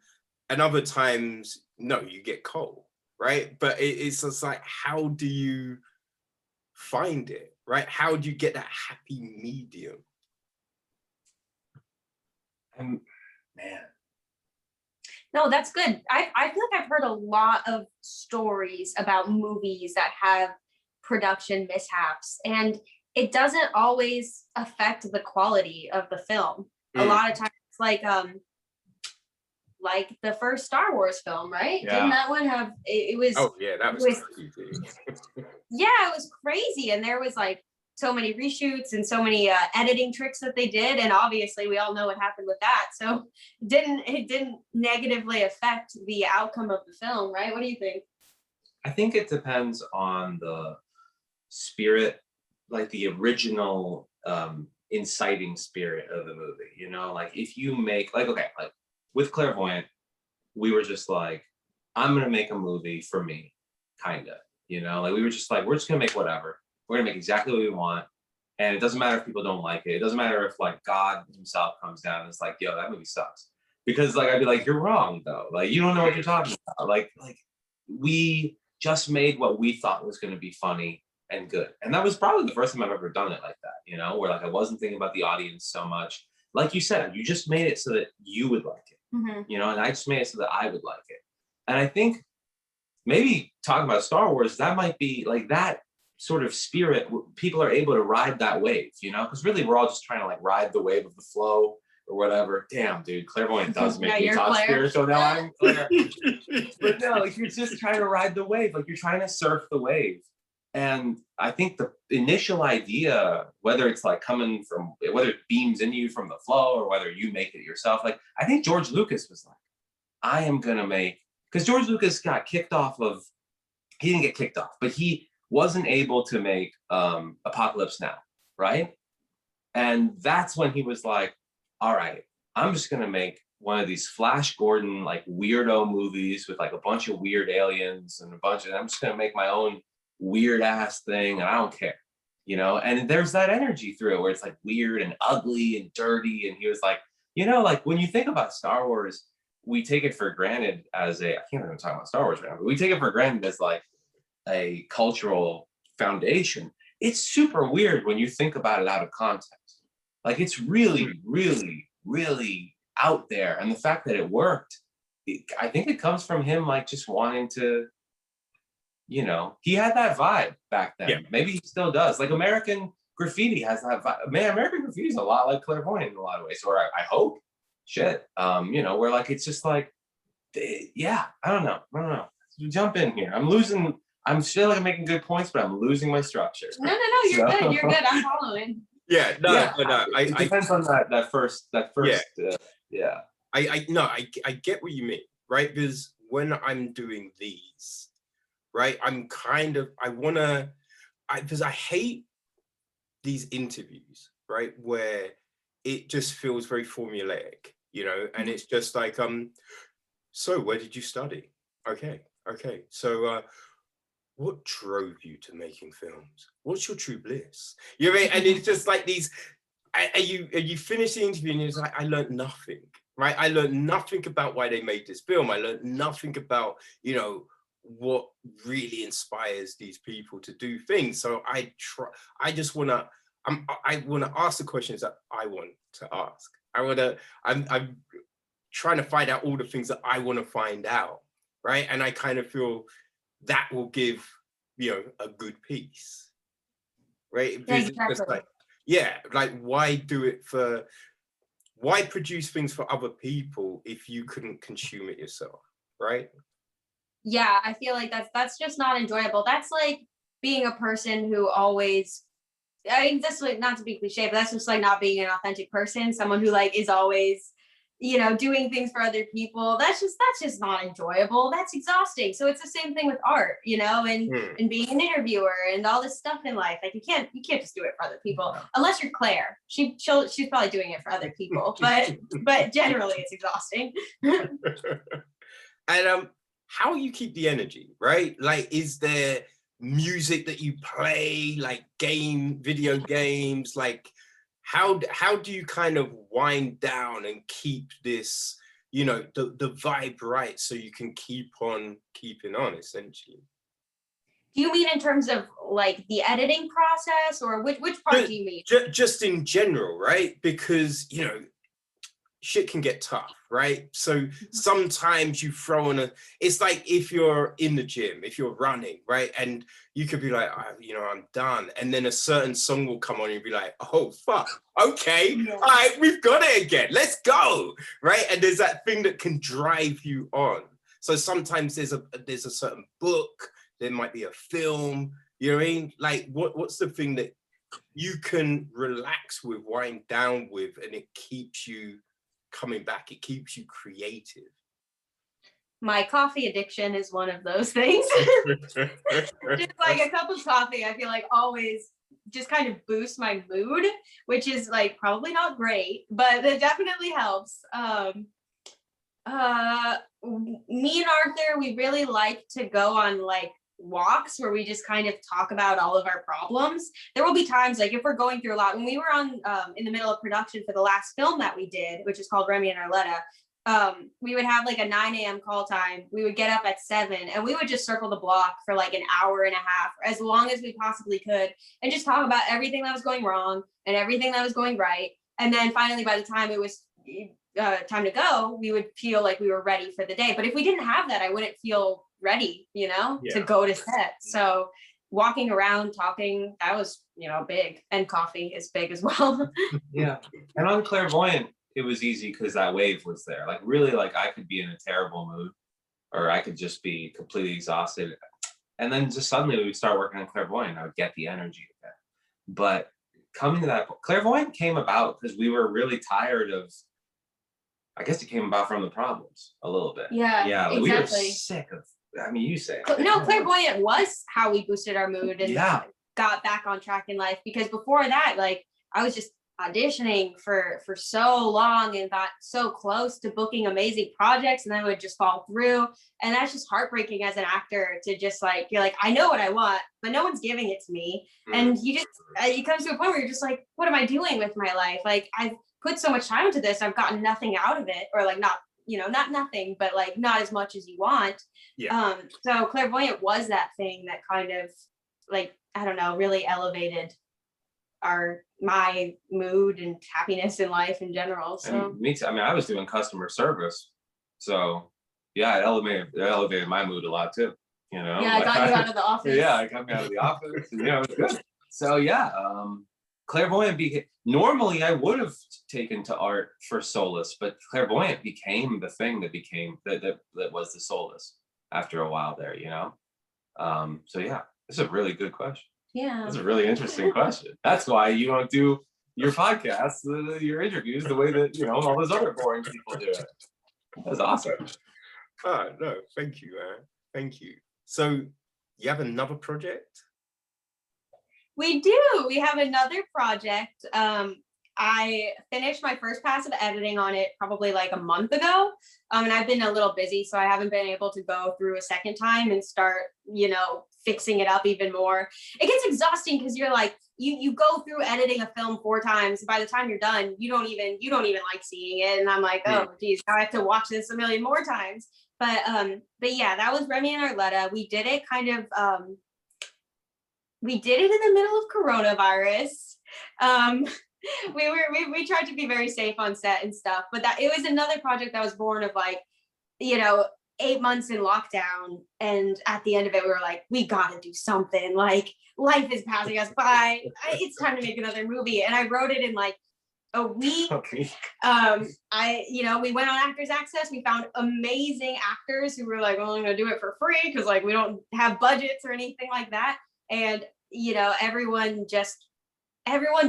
and other times, no, you get cold, right? But it's just like, how do you find it, right? How do you get that happy medium? Man. No, that's good. I feel like I've heard a lot of stories about movies that have production mishaps, and it doesn't always affect the quality of the film. A lot of times, like the first Star Wars film, right? Yeah. Didn't that one have it was? Oh yeah, that was crazy. Yeah, it was crazy, and there was like so many reshoots and so many editing tricks that they did, and obviously we all know what happened with that. So it didn't negatively affect the outcome of the film, right? What do you think? I think it depends on the spirit, like the original inciting spirit of the movie. You know, like if you make like with Clairevoyant, we were just like, I'm gonna make a movie for me, kind of. You know, like we were just like, we're just gonna make whatever. We're gonna make exactly what we want, and it doesn't matter if people don't like it. It doesn't matter if like God himself comes down and it's like, yo, that movie sucks. Because like I'd be like, you're wrong though. Like you don't know what you're talking about. Like we just made what we thought was gonna be funny and good. And that was probably the first time I've ever done it like that, you know, where like I wasn't thinking about the audience so much. Like you said, you just made it so that you would like it, you know, and I just made it so that I would like it. And I think maybe talking about Star Wars, that might be like that sort of spirit, people are able to ride that wave, you know, because really we're all just trying to like ride the wave of the flow or whatever. Damn, dude, Clairvoyant does make Now me you're talk Claire. spiritual. Now I'm Claire. But no, like you're just trying to ride the wave, like you're trying to surf the wave. And I think the initial idea, whether it's like coming from, whether it beams into you from the flow or whether you make it yourself, like I think George Lucas was like, I am gonna make, because George Lucas got kicked off of, he didn't get kicked off, but he wasn't able to make Apocalypse Now, right? And that's when he was like, all right, I'm just gonna make one of these Flash Gordon like weirdo movies with like a bunch of weird aliens and I'm just gonna make my own weird ass thing and I don't care, you know? And there's that energy through it where it's like weird and ugly and dirty. And he was like, you know, like when you think about Star Wars, we take it for granted as I can't even talk about Star Wars right now, but we take it for granted as like a cultural foundation. It's super weird when you think about it out of context. Like it's really, really, really out there. And the fact that it worked, I think it comes from him like just wanting to, you know, he had that vibe back then. Yeah. Maybe he still does. Like American Graffiti has that vibe. Man, American Graffiti is a lot like Clairvoyant in a lot of ways, or I hope. Shit. You know, where like it's just like, yeah, I don't know. Jump in here. I'm still like making good points, but I'm losing my structure. No, you're good. You're good. I'm following. Yeah, no. It depends on that first. Yeah. I get what you mean, right? Because when I'm doing these, right, because I hate these interviews, right, where it just feels very formulaic, you know, and it's just like, so where did you study? Okay. So what drove you to making films? What's your true bliss? You know what I mean? And it's just like these, and you finish the interview and it's like, I learned nothing, right? I learned nothing about why they made this film. I learned nothing about, you know, what really inspires these people to do things. So I want to ask the questions that I want to ask. I'm trying to find out all the things that I want to find out, right? And I kind of feel that will give, you know, a good piece, right? Yeah, exactly. Like why produce things for other people if you couldn't consume it yourself, right? Yeah, I feel like that's just not enjoyable. That's like being a person who always, I mean, that's like, not to be cliche, but that's just like not being an authentic person, someone who like is always, you know, doing things for other people. That's just not enjoyable. That's exhausting. So it's the same thing with art, you know, and being an interviewer and all this stuff in life. Like you can't just do it for other people unless you're Claire. She's probably doing it for other people, but generally it's exhausting. And how you keep the energy, right? Like, is there music that you play, like video games? Like, how do you kind of wind down and keep this, you know, the vibe right so you can keep on keeping on, essentially? Do you mean in terms of like the editing process, or which part do you mean? Just in general, right? Because, you know, shit can get tough, right? So sometimes you throw in it's like if you're in the gym, if you're running, right? And you could be like, you know, I'm done. And then a certain song will come on and you'll be like, oh, fuck. Okay. All right, we've got it again. Let's go. Right. And there's that thing that can drive you on. So sometimes there's a certain book, there might be a film, you know what I mean? Like what's the thing that you can relax with, wind down with, and it keeps you coming back, it keeps you creative? My coffee addiction is one of those things. Just like a cup of coffee, I feel like always just kind of boosts my mood, which is like probably not great, but it definitely helps. Me and Arthur, we really like to go on like walks where we just kind of talk about all of our problems. There will be times like if we're going through a lot, when we were on in the middle of production for the last film that we did, which is called Remy and Arletta, we would have like a 9 a.m. call time. We would get up at 7 and we would just circle the block for like an hour and a half, as long as we possibly could, and just talk about everything that was going wrong and everything that was going right. And then finally, by the time it was time to go, we would feel like we were ready for the day. But if we didn't have that, I wouldn't feel ready, you know, to go to set. So walking around, talking, that was, you know, big. And coffee is big as well. Yeah. And on Clairvoyant, it was easy because that wave was there. Like really, like I could be in a terrible mood, or I could just be completely exhausted, and then just suddenly we would start working on Clairvoyant. I would get the energy again. But coming to that, Clairvoyant came about because we were really tired of. I guess it came about from the problems a little bit. Yeah, like, we were exactly. sick of. I mean, you say. No, Clairvoyant was how we boosted our mood and got back on track in life, because before that, like I was just auditioning for so long and got so close to booking amazing projects, and then would just fall through. And that's just heartbreaking as an actor to just like, you're like, I know what I want, but no one's giving it to me. And you just, it comes to a point where you're just like, what am I doing with my life? Like I've put so much time into this, I've gotten nothing out of it, or like not, you know, not nothing, but like not as much as you want. So Clairvoyant was that thing that kind of like, I don't know, really elevated my mood and happiness in life in general. So and me too. I mean, I was doing customer service, so yeah, it elevated my mood a lot too. You know, yeah, I got you out of the office. Yeah, I got me out of the office, and it was good. So yeah, Clairvoyant normally I would have taken to art for solace, but Clairvoyant became the thing that became that was the solace after a while there, you know. So yeah, it's a really good question. Yeah, that's a really interesting question. That's why you don't do your podcasts, your interviews, the way that, you know, all those other boring people do it. That's awesome. Oh no, thank you, man. Thank you. So you have another project? We do. We have another project. I finished my first pass of editing on it probably like a month ago. And I've been a little busy, so I haven't been able to go through a second time and start, you know, fixing it up even more. It gets exhausting because you're like, you go through editing a film 4 times. By the time you're done, you don't even like seeing it. And I'm like, oh geez, now I have to watch this a million more times. But yeah, that was Remy and Arletta. We did it kind of we did it in the middle of coronavirus. We tried to be very safe on set and stuff, but that it was another project that was born of like, you know, 8 months in lockdown, and at the end of it we were like, we gotta do something, like life is passing us by, it's time to make another movie. And I wrote it in like a week. Okay. We went on Actors Access, we found amazing actors who were like, well, I'm gonna do it for free because like we don't have budgets or anything like that. And you know, everyone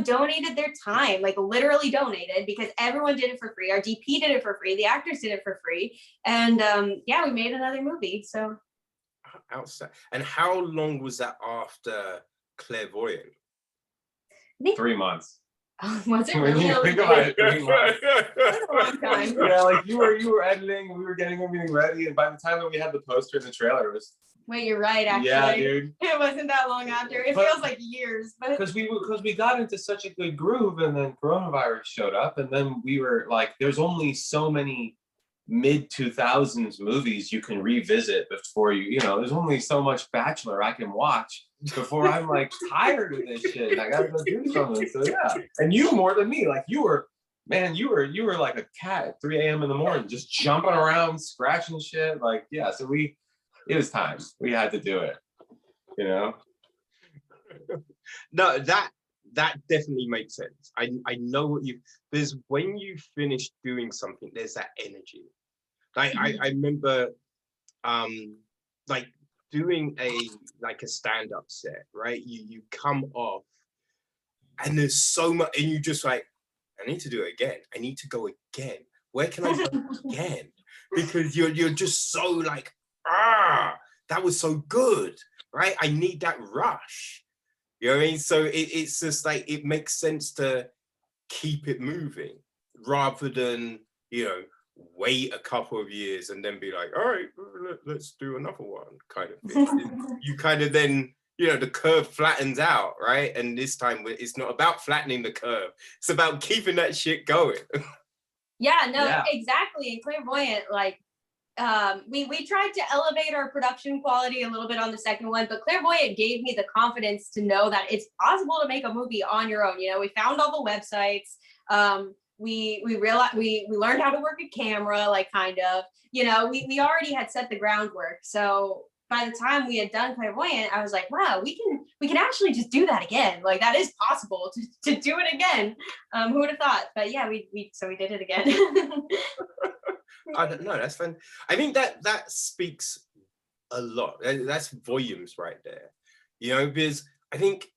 donated their time, like literally donated, because everyone did it for free. Our DP did it for free. The actors did it for free. And yeah, we made another movie. So outside. And how long was that after Clairvoyant? 3 months. Was it When really? you think about it, 3 months. That's a long time. Yeah, like you were editing, we were getting everything ready, and by the time that we had the poster and the trailer, it was. Wait, you're right, actually. Yeah, dude. It wasn't that long after. It feels like years, but because we got into such a good groove, and then coronavirus showed up, and then we were like, there's only so many mid 2000s movies you can revisit before you know, there's only so much Bachelor I can watch before I'm like tired of this shit and I gotta go do something. So yeah, and you more than me, like you were like a cat at 3 a.m. in the morning, just jumping around, scratching shit. Like, yeah, so it was time. We had to do it, you know? No, that definitely makes sense. I know what there's when you finish doing something, there's that energy. Like I remember like doing a stand-up set, right? You come off and there's so much, and you just like, I need to do it again. I need to go again. Where can I go again? Because you're just so like, that was so good, right? I need that rush. You know what I mean? So it's just like, it makes sense to keep it moving rather than, you know, wait a couple of years and then be like, all right, let's do another one kind of thing. You kind of then, you know, the curve flattens out, right? And this time it's not about flattening the curve. It's about keeping that shit going. Yeah, exactly. And Clairvoyant, like, we tried to elevate our production quality a little bit on the second one, but Clairvoyant gave me the confidence to know that it's possible to make a movie on your own. You know, we found all the websites. We realized we learned how to work a camera, like kind of, you know, we already had set the groundwork. So by the time we had done Clairvoyant, I was like, wow, we can actually just do that again. Like that is possible to do it again. Who would have thought? But yeah, we did it again. I don't know. That's fun. I think that speaks a lot. That's volumes right there. You know, because I think,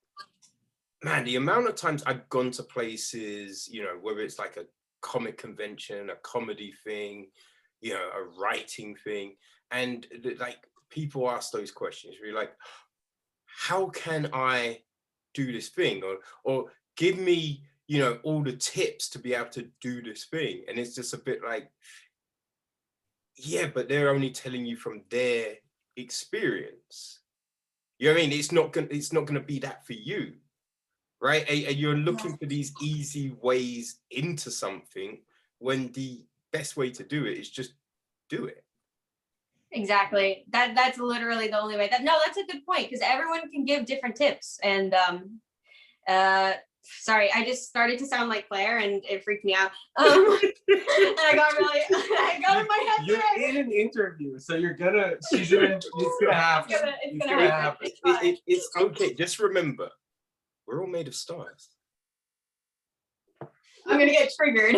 man, the amount of times I've gone to places, you know, whether it's like a comic convention, a comedy thing, you know, a writing thing, and like people ask those questions. We're like, how can I do this thing, or give me, you know, all the tips to be able to do this thing? And it's just a bit like, yeah, but they're only telling you from their experience. You know what I mean? It's not gonna be that for you, right? And you're looking for these easy ways into something when the best way to do it is just do it. Exactly. That's literally the only way. That's a good point, because everyone can give different tips. And sorry, I just started to sound like Claire and it freaked me out. And I got in my head. You're in an interview, so it's gonna happen. It's gonna happen. It's okay. Just remember, we're all made of stars. I'm gonna get triggered.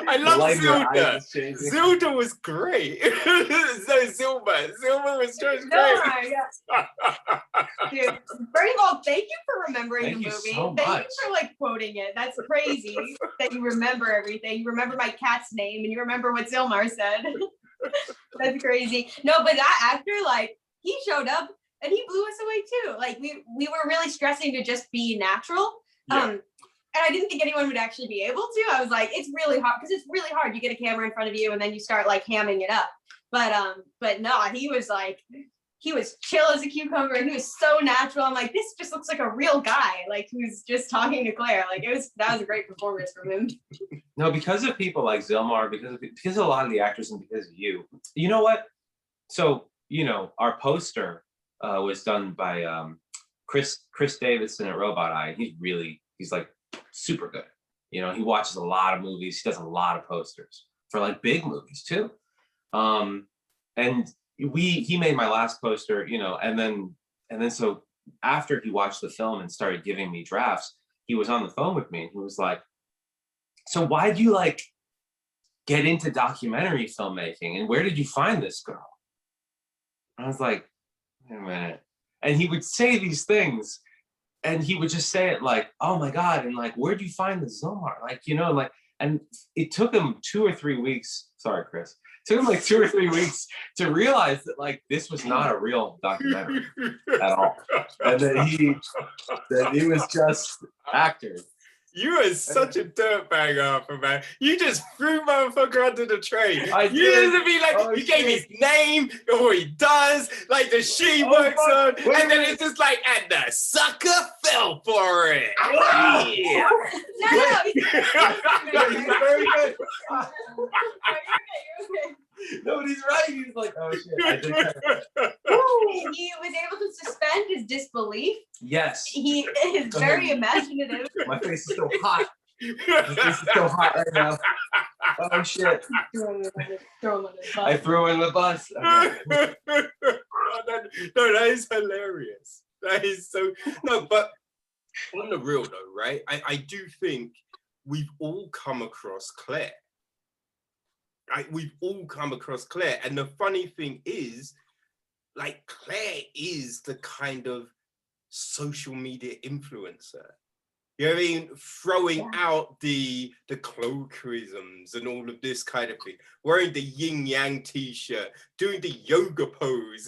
I love Zilda. Zilda was great. Zilma was just great. Dude, first of all, thank you for remembering the movie. So thank much. you for like quoting it. That's crazy that you remember everything. You remember my cat's name and you remember what Zilmar said. That's crazy. No, but that actor, like, he showed up and he blew us away too. Like we were really stressing to just be natural. Yeah. And I didn't think anyone would actually be able to. I was like, it's really hard, because it's really hard. You get a camera in front of you and then you start like hamming it up. But no, he was chill as a cucumber and he was so natural. I'm like, this just looks like a real guy, like who's just talking to Claire. Like that was a great performance from him. No, because of people like Zilmar, because of a lot of the actors, and because of you. You know what? So, you know, our poster was done by Chris Davidson at Robot Eye. He's like super good. You know, he watches a lot of movies. He does a lot of posters for like big movies too. And he made my last poster, you know, and then so after he watched the film and started giving me drafts, he was on the phone with me and he was like, so why do you like get into documentary filmmaking and where did you find this girl? I was like, wait a minute. And he would say these things and he would just say it like, oh my God. And like, where'd you find the Zilmar? Like, you know, like, and it took him 2 or 3 weeks. Sorry, Chris. It took him like 2 or 3 weeks to realize that like this was not a real documentary at all. And that he was just actors. You are such a dirtbag, Arthur, man. You just threw motherfucker under the train. I You did. didn't be like, you gave his name, what he does, like the shit he works on, and then it's just like, and the sucker fell for it. Yeah. No, He's very good. you're okay. No, but he's right. He's like, oh shit. I did He was able to suspend his disbelief. Yes. He is very imaginative. My face is so hot. My face is so hot right now. Oh shit. I threw in the bus. Okay. No, that is hilarious. That is so, no, but on the real though, right? I do think we've all come across Claire. Right? We've all come across Claire. And the funny thing is, like, Claire is the kind of social media influencer. You know what I mean? Throwing out the colloquialisms and all of this kind of thing. Wearing the yin yang t-shirt, doing the yoga pose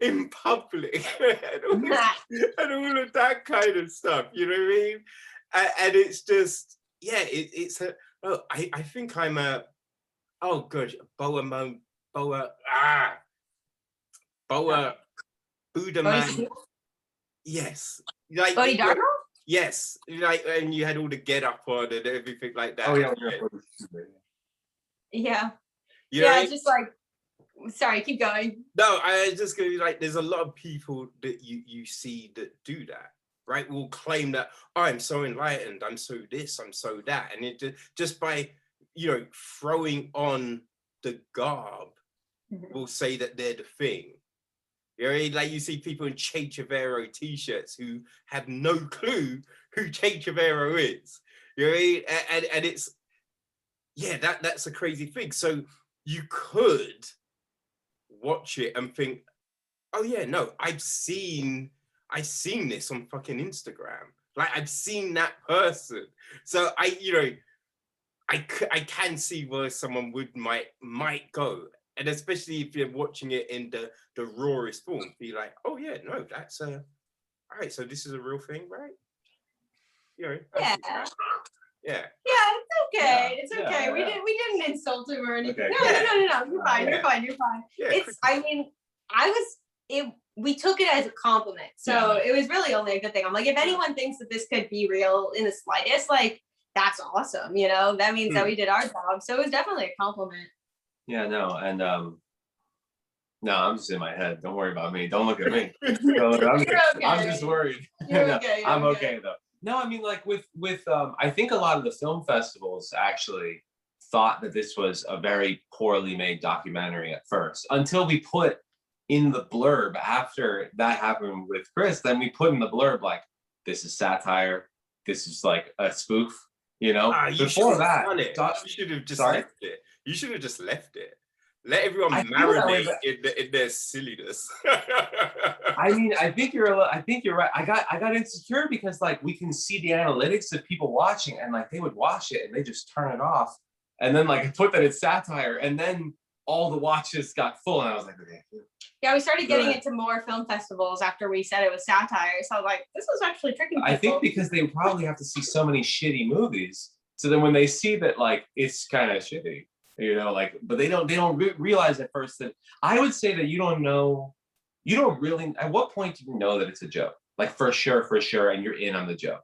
in public and all of that kind of stuff. You know what I mean? And it's just, yeah, it's a, oh, I think I'm a, oh gosh, Buddha man. Yes. Like, Bodhidharma? yes. Like, and you had all the get up on and everything like that. Oh yeah. Yeah. You know, Yeah, just like, sorry, keep going. no, I was just gonna be like, there's a lot of people that you see that do that. right, will claim that, oh, I'm so enlightened, I'm so this, I'm so that. And it just by, throwing on the garb, will say that they're the thing. Like you see people in Che Guevara t-shirts who have no clue who Che Guevara is. And it's, that's a crazy thing. So you could watch it and think, oh yeah, no, I've seen this on fucking Instagram. Like I've seen that person. So I can see where someone might go. And especially if you're watching it in the rawest form, be like, oh yeah, no, that's all right, so this is a real thing, right? Yeah. Yeah. Yeah, it's okay. Yeah. It's okay. Yeah. We didn't insult him or anything. Okay, No. cool. You're fine. You're fine. You're fine. Yeah, We took it as a compliment. So it was really only a good thing. I'm like, if anyone thinks that this could be real in the slightest, like, that's awesome. That means that we did our job. So it was definitely a compliment. Yeah, no, and no, I'm just in my head. Don't worry about me. Don't look at me. I'm just worried. You're okay. I'm okay though. No, I mean, like with I think a lot of the film festivals actually thought that this was a very poorly made documentary at first, until we put in the blurb after that happened with Chris. Then we put in the blurb like, this is satire. This is like a spoof. Before that, you should have just left it. You should have just left it. Let everyone marinate in their silliness. I mean, I think you're right. I got insecure because like we can see the analytics of people watching, and like they would watch it and they just turn it off, and then like I put that it's satire, and then all the watches got full, and I was like, okay. Yeah, we started getting into more film festivals after we said it was satire. So I was like, this was actually tricking people. I think because they probably have to see so many shitty movies, so then when they see that like it's kind of shitty, but they don't realize at first that, I would say that you don't really, at what point do you know that it's a joke? Like for sure, and you're in on the joke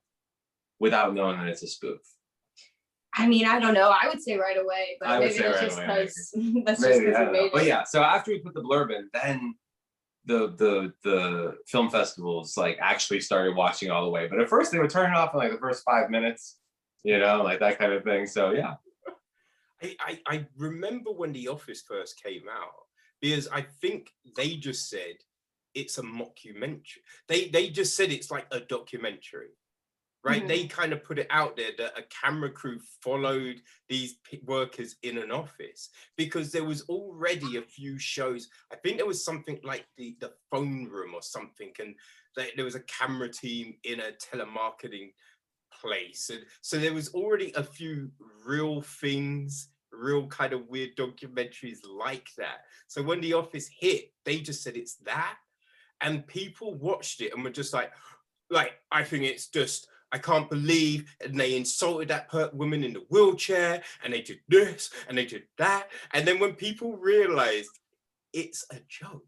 without knowing that it's a spoof. I mean, I don't know. I would say right away, but maybe that's just because we made it. But yeah, so after we put the blurb in, then the film festivals like actually started watching all the way. But at first they would turn it off in like the first 5 minutes, like that kind of thing. So yeah. I remember when The Office first came out, because I think they just said it's a mockumentary. They just said it's like a documentary, right? Mm-hmm. They kind of put it out there that a camera crew followed these workers in an office, because there was already a few shows. I think there was something like the phone room or something, and there was a camera team in a telemarketing place, and so there was already a few real things, real kind of weird documentaries like that. So when The Office hit, they just said it's that, and people watched it and were just like I think it's just, I can't believe, and they insulted that woman in the wheelchair, and they did this and they did that. And then when people realized it's a joke,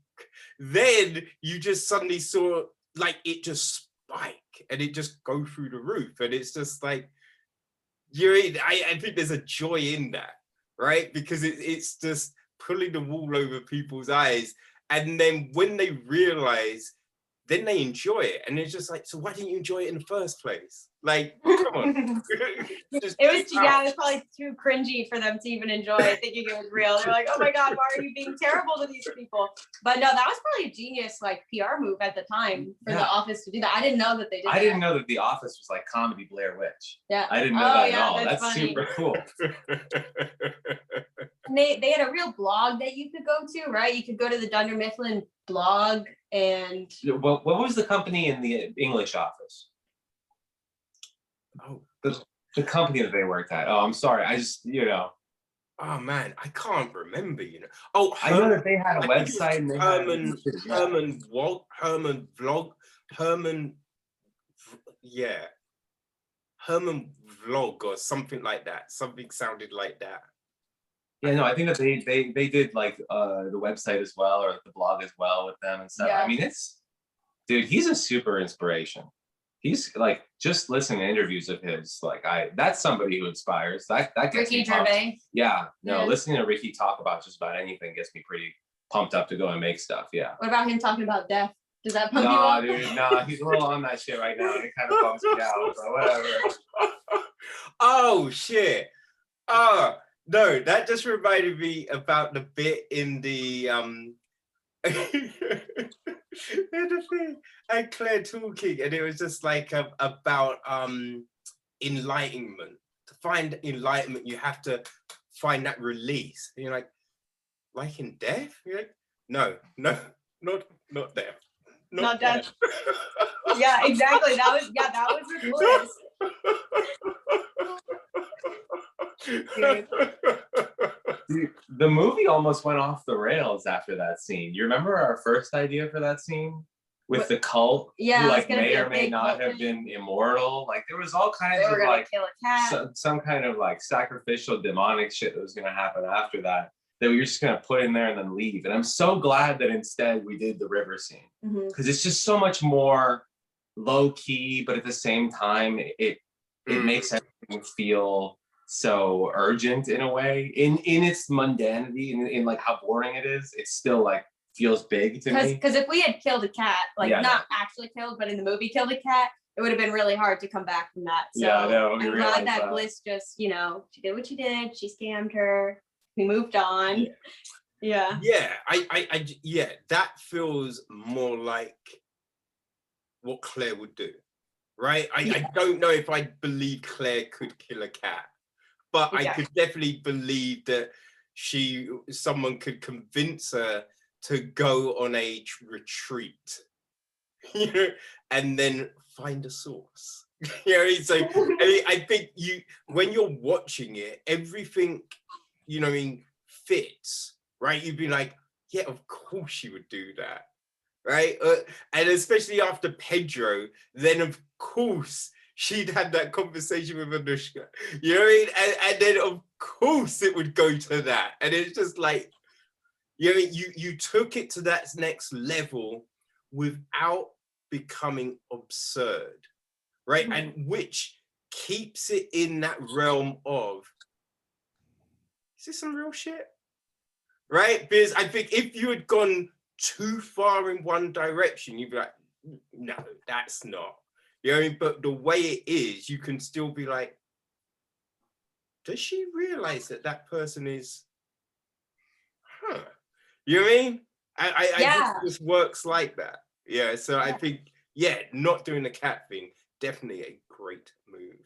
then you just suddenly saw like it just spike and it just go through the roof. And it's just like, I think there's a joy in that, right? Because it's just pulling the wool over people's eyes. And then when they realize, then they enjoy it. And it's just like, so why didn't you enjoy it in the first place? Like, come on. It was probably too cringy for them to even enjoy it, thinking it was real. They're like, oh my God, why are you being terrible to these people? But no, that was probably a genius PR move at the time for The Office to do that. I didn't know that they did that. I didn't know that The Office was like comedy Blair Witch. Yeah. I didn't know that at all. That's super cool. And they had a real blog that you could go to, right? You could go to the Dunder Mifflin blog and... What was the company in the English office? Oh, the company that they worked at. Oh, I'm sorry. I just, Oh man, I can't remember, Oh, I know that they had a website. And Herman Vlog or something like that. Something sounded like that. Yeah, no, I think that they did like the website as well, or the blog as well with them and stuff. Yeah. I mean, dude, he's a super inspiration. He's like, just listening to interviews of his, that's somebody who inspires. That gets Ricky me Gervais. Yeah, no, listening to Ricky talk about just about anything gets me pretty pumped up to go and make stuff. Yeah. What about him talking about death? Does that pump you Nah, up? dude, nah, he's a little on that shit right now, and it kind of bumps me out, but whatever. Oh shit. Oh no, that just reminded me about the bit in the in the thing and Claire talking, and it was just like about enlightenment. To find enlightenment, you have to find that release. And you're like in death? You're like, no, not death. Not death. Yeah, exactly. That was the bliss. Dude, the movie almost went off the rails after that scene. You remember our first idea for that scene with the cult? Yeah, who like may or may not have been immortal. Like there was all kinds of like kill a cat. Some kind of like sacrificial demonic shit that was gonna happen after that we were just gonna put in there and then leave. And I'm so glad that instead we did the river scene, because it's just so much more low key, but at the same time it makes everything feel so urgent in a way. In its mundanity, in like how boring it is, it still like feels big to me. Because if we had killed a cat, like not actually killed, but in the movie killed a cat, it would have been really hard to come back from that. So yeah, no, I'm glad that Bliss just, she did what she did. She scammed her. We moved on. Yeah. Yeah, that feels more like what Claire would do, right? I don't know if I believe Claire could kill a cat, but I could definitely believe that someone could convince her to go on a retreat, and then find a source. So I think when you're watching it, everything fits, right? You'd be like, yeah, of course she would do that, right? And especially after Pedro, then of course she'd had that conversation with Anushka, you know what I mean? And then of course it would go to that, and it's just like, you took it to that next level without becoming absurd, right? And which keeps it in that realm of, is this some real shit? Right? Because I think if you had gone too far in one direction, you'd be like, no, that's not. You know what I mean? But the way it is, you can still be like, does she realize that person is, you know what I mean? I think this works like that. Yeah, so I think, not doing the cat thing, definitely a great move.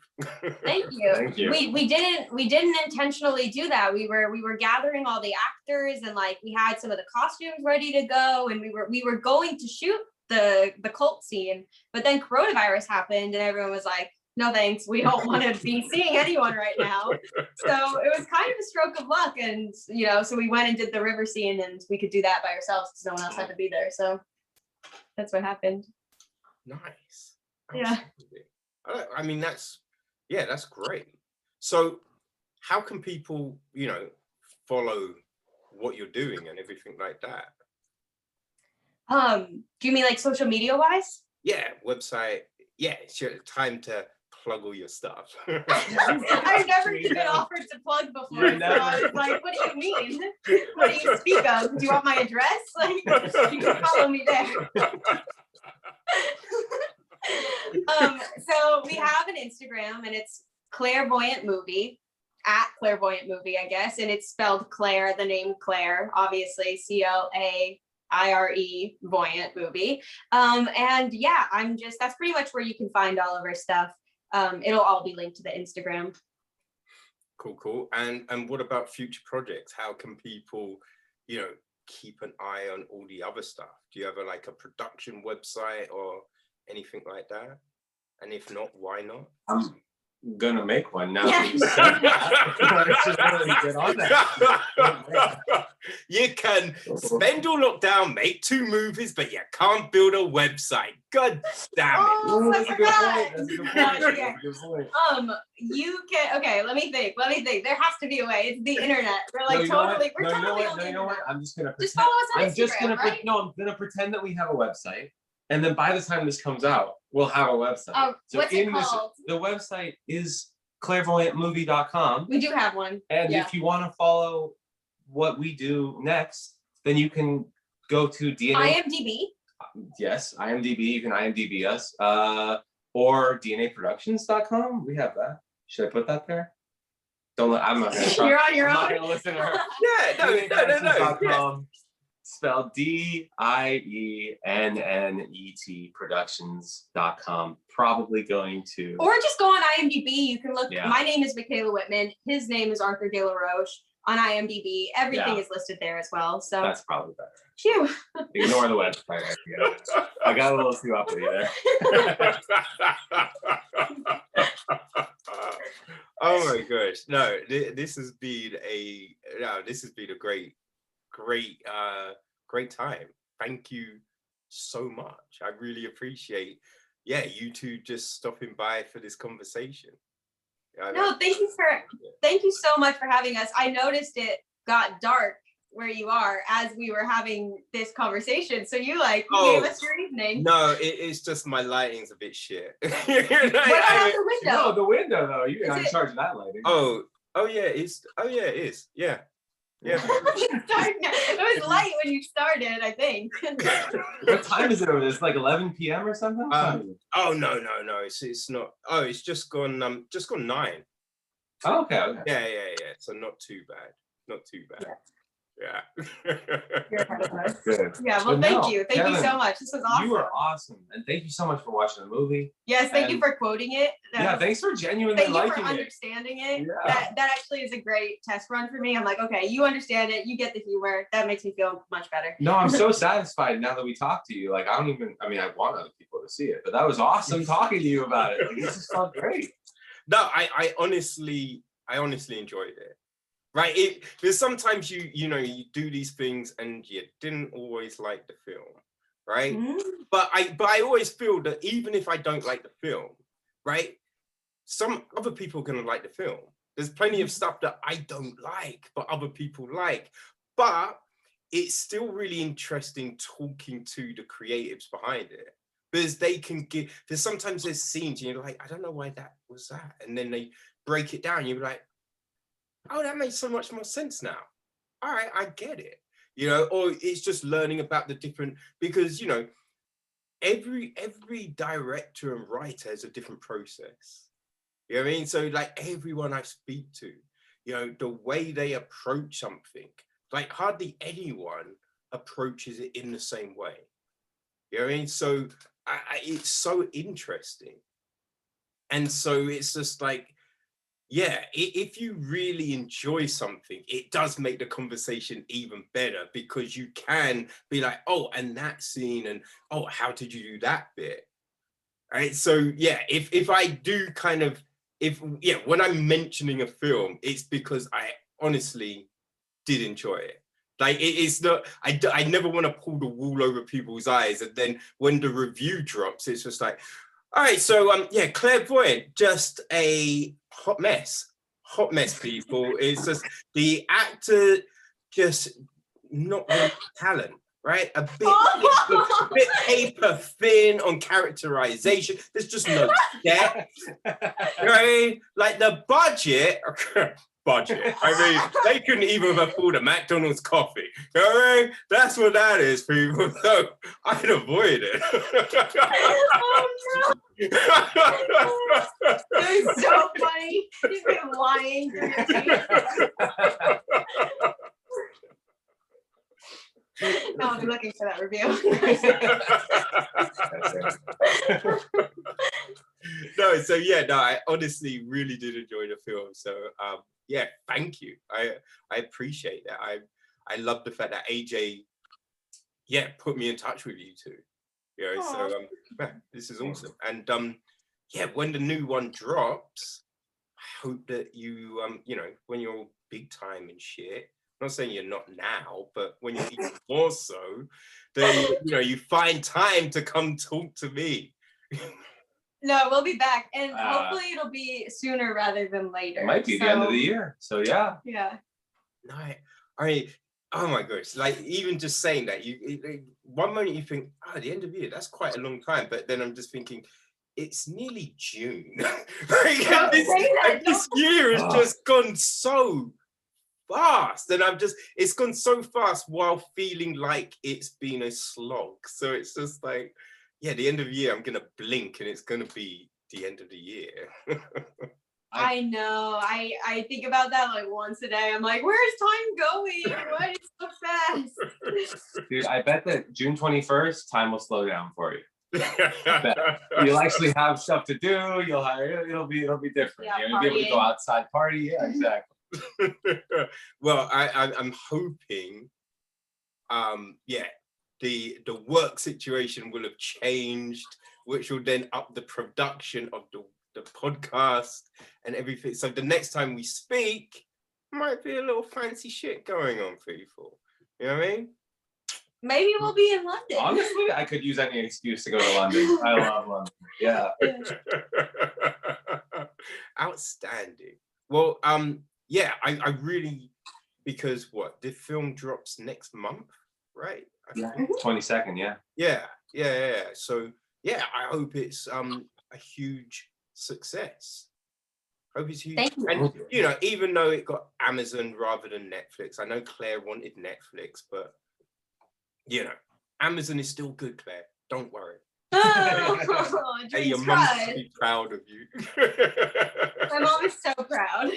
Thank you. Thank you. We didn't intentionally do that. We were gathering all the actors, and like we had some of the costumes ready to go, and we were going to shoot the cult scene, but then coronavirus happened, and everyone was like, no thanks, we don't want to be seeing anyone right now. So it was kind of a stroke of luck, and so we went and did the river scene, and we could do that by ourselves because no one else had to be there. So that's what happened. Nice. Yeah. I mean, that's great. So how can people, follow what you're doing and everything like that? Do you mean like social media wise? Yeah, website. Yeah, it's your time to plug all your stuff. I've never been offered to plug before, so I was like, what do you mean? What do you speak of? Do you want my address? Like, you can follow me there. So we have an Instagram, and it's Clairevoyant Movie, at Clairevoyant Movie, I guess, and it's spelled Claire, the name Claire, obviously CLAIRE Voyant Movie. And that's pretty much where you can find all of our stuff. It'll all be linked to the Instagram. Cool. And what about future projects? How can people, keep an eye on all the other stuff? Do you have a production website or anything like that? And if not, why not? I'm gonna make one now. I should really get on that. You can spend all lockdown, make 2 movies, but you can't build a website. God damn it. Oh, That's a good point. That's a good point. You can, okay, let me think. There has to be a way. It's the internet. We're like we're totally on the internet. I'm just gonna pretend. Just follow us on Instagram, right? I'm gonna pretend that we have a website. And then by the time this comes out, we'll have a website. Oh, so what's it called? The website is clairvoyantmovie.com. We do have one. And if you want to follow what we do next, then you can go to IMDb. Yes, IMDb. You can IMDb us. Or DNAproductions.com. We have that. Should I put that there? Don't let. I'm not gonna try. You're on your I'm not own. gonna listen to her. Yeah, no. Yeah. Spelled DIENNET Productions.com. Probably going to. Or just go on IMDb. You can look. Yeah. My name is Micaela Wittman. His name is Arthur de Larroche on IMDb. Everything is listed there as well. So that's probably better. Phew. Ignore the website. I got a little too uppity there. Oh my gosh! No, this has been a great time. Thank you so much. I really appreciate, you two just stopping by for this conversation. No, thank you so much for having us. I noticed it got dark where you are as we were having this conversation. So you gave us your evening. No, it's just my lighting's a bit shit. What about the window? No, the window though. You're not in charge of that lighting. Oh yeah, it is. Yeah. It was light when you started, I think. What time is it over there? It's like 11 p.m. or something? Oh no. It's not. Oh, it's just gone 9. Oh, okay. Yeah. So not too bad. Yeah. Good. Yeah, well, thank you. Thank you so much. This was awesome. You were awesome. And thank you so much for watching the movie. Yes, thank you for quoting it. Thanks for genuinely liking it. Thank you for understanding it. Yeah. That actually is a great test run for me. I'm like, okay, you understand it. You get the humor. That makes me feel much better. No, I'm so satisfied now that we talked to you. I want other people to see it, but that was awesome talking to you about it. This just felt great. No, I honestly enjoyed it. Right, there's sometimes you do these things and you didn't always like the film, right? Mm-hmm. But I always feel that even if I don't like the film, right, some other people are gonna like the film. There's plenty of stuff that I don't like, but other people like. But it's still really interesting talking to the creatives behind it, because they can give. There's sometimes there's scenes and you're like, I don't know why that was that, and then they break it down. You're like, oh, that makes so much more sense now. All right, I get it. Or it's just learning about the different, because every director and writer has a different process. You know what I mean? So everyone I speak to, the way they approach something, hardly anyone approaches it in the same way. You know what I mean? So it's so interesting. And so it's just if you really enjoy something, it does make the conversation even better, because you can be like, oh, and that scene, and oh, how did you do that bit? Right. So if I do when I'm mentioning a film, it's because I honestly did enjoy it. It's not, I never want to pull the wool over people's eyes, and then when the review drops, it's just like, all right, so Clairevoyant, just a hot mess, people. It's just the actor just not really talent, right? A bit paper thin on characterization. There's just no depth, right? The budget. I mean, they couldn't even afford a McDonald's coffee. All right, that's what that is, people. So I'd avoid it. Oh no! It's so funny. He's been lying through your teeth. Now I'll be looking for that review. I honestly really did enjoy the film. So thank you. I appreciate that. I love the fact that AJ put me in touch with you two. This is awesome. And when the new one drops, I hope that you when you're big time and shit, I'm not saying you're not now, but when you're even more so, then you find time to come talk to me. No, we'll be back, and hopefully it'll be sooner rather than later. It might be the end of the year, so yeah. No, oh my gosh! Even just saying that, one moment you think, the end of the year, that's quite a long time, but then I'm just thinking, it's nearly June. This year has just gone so fast, and it's gone so fast while feeling like it's been a slog. So it's just like, yeah, the end of the year, I'm gonna blink and it's gonna be the end of the year. I know. I think about that like once a day. I'm like, where's time going? Why is it so fast? Dude, I bet that June 21st, time will slow down for you. You'll actually have stuff to do. It'll be different. Yeah, You'll be able to go outside, party. Yeah, exactly. Well, I'm hoping, the work situation will have changed, which will then up the production of the podcast and everything. So the next time we speak, might be a little fancy shit going on, people. You know what I mean? Maybe we'll be in London. Honestly, I could use any excuse to go to London. I love London. Yeah. Outstanding. Well, yeah, I really, because the film drops next month, right? Yeah. 22nd, yeah. Yeah. So yeah, I hope it's a huge success. Hope it's huge. Thank you. And you know, even though it got Amazon rather than Netflix, I know Claire wanted Netflix, but you know, Amazon is still good, Claire. Don't worry. Oh, Hey, your mum should be proud of you. My mom is so proud.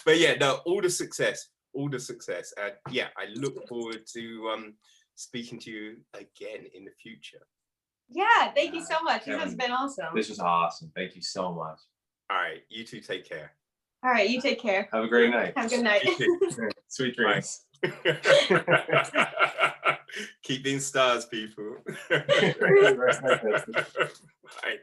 But yeah, no, all the success. And yeah, I look forward to speaking to you again in the future. Yeah, thank you so much. This has been awesome. This was awesome. Thank you so much. All right, you two take care. All right, you take care. Have a great night. Have a good night. Sweet dreams. Keep being stars, people. Bye. Bye.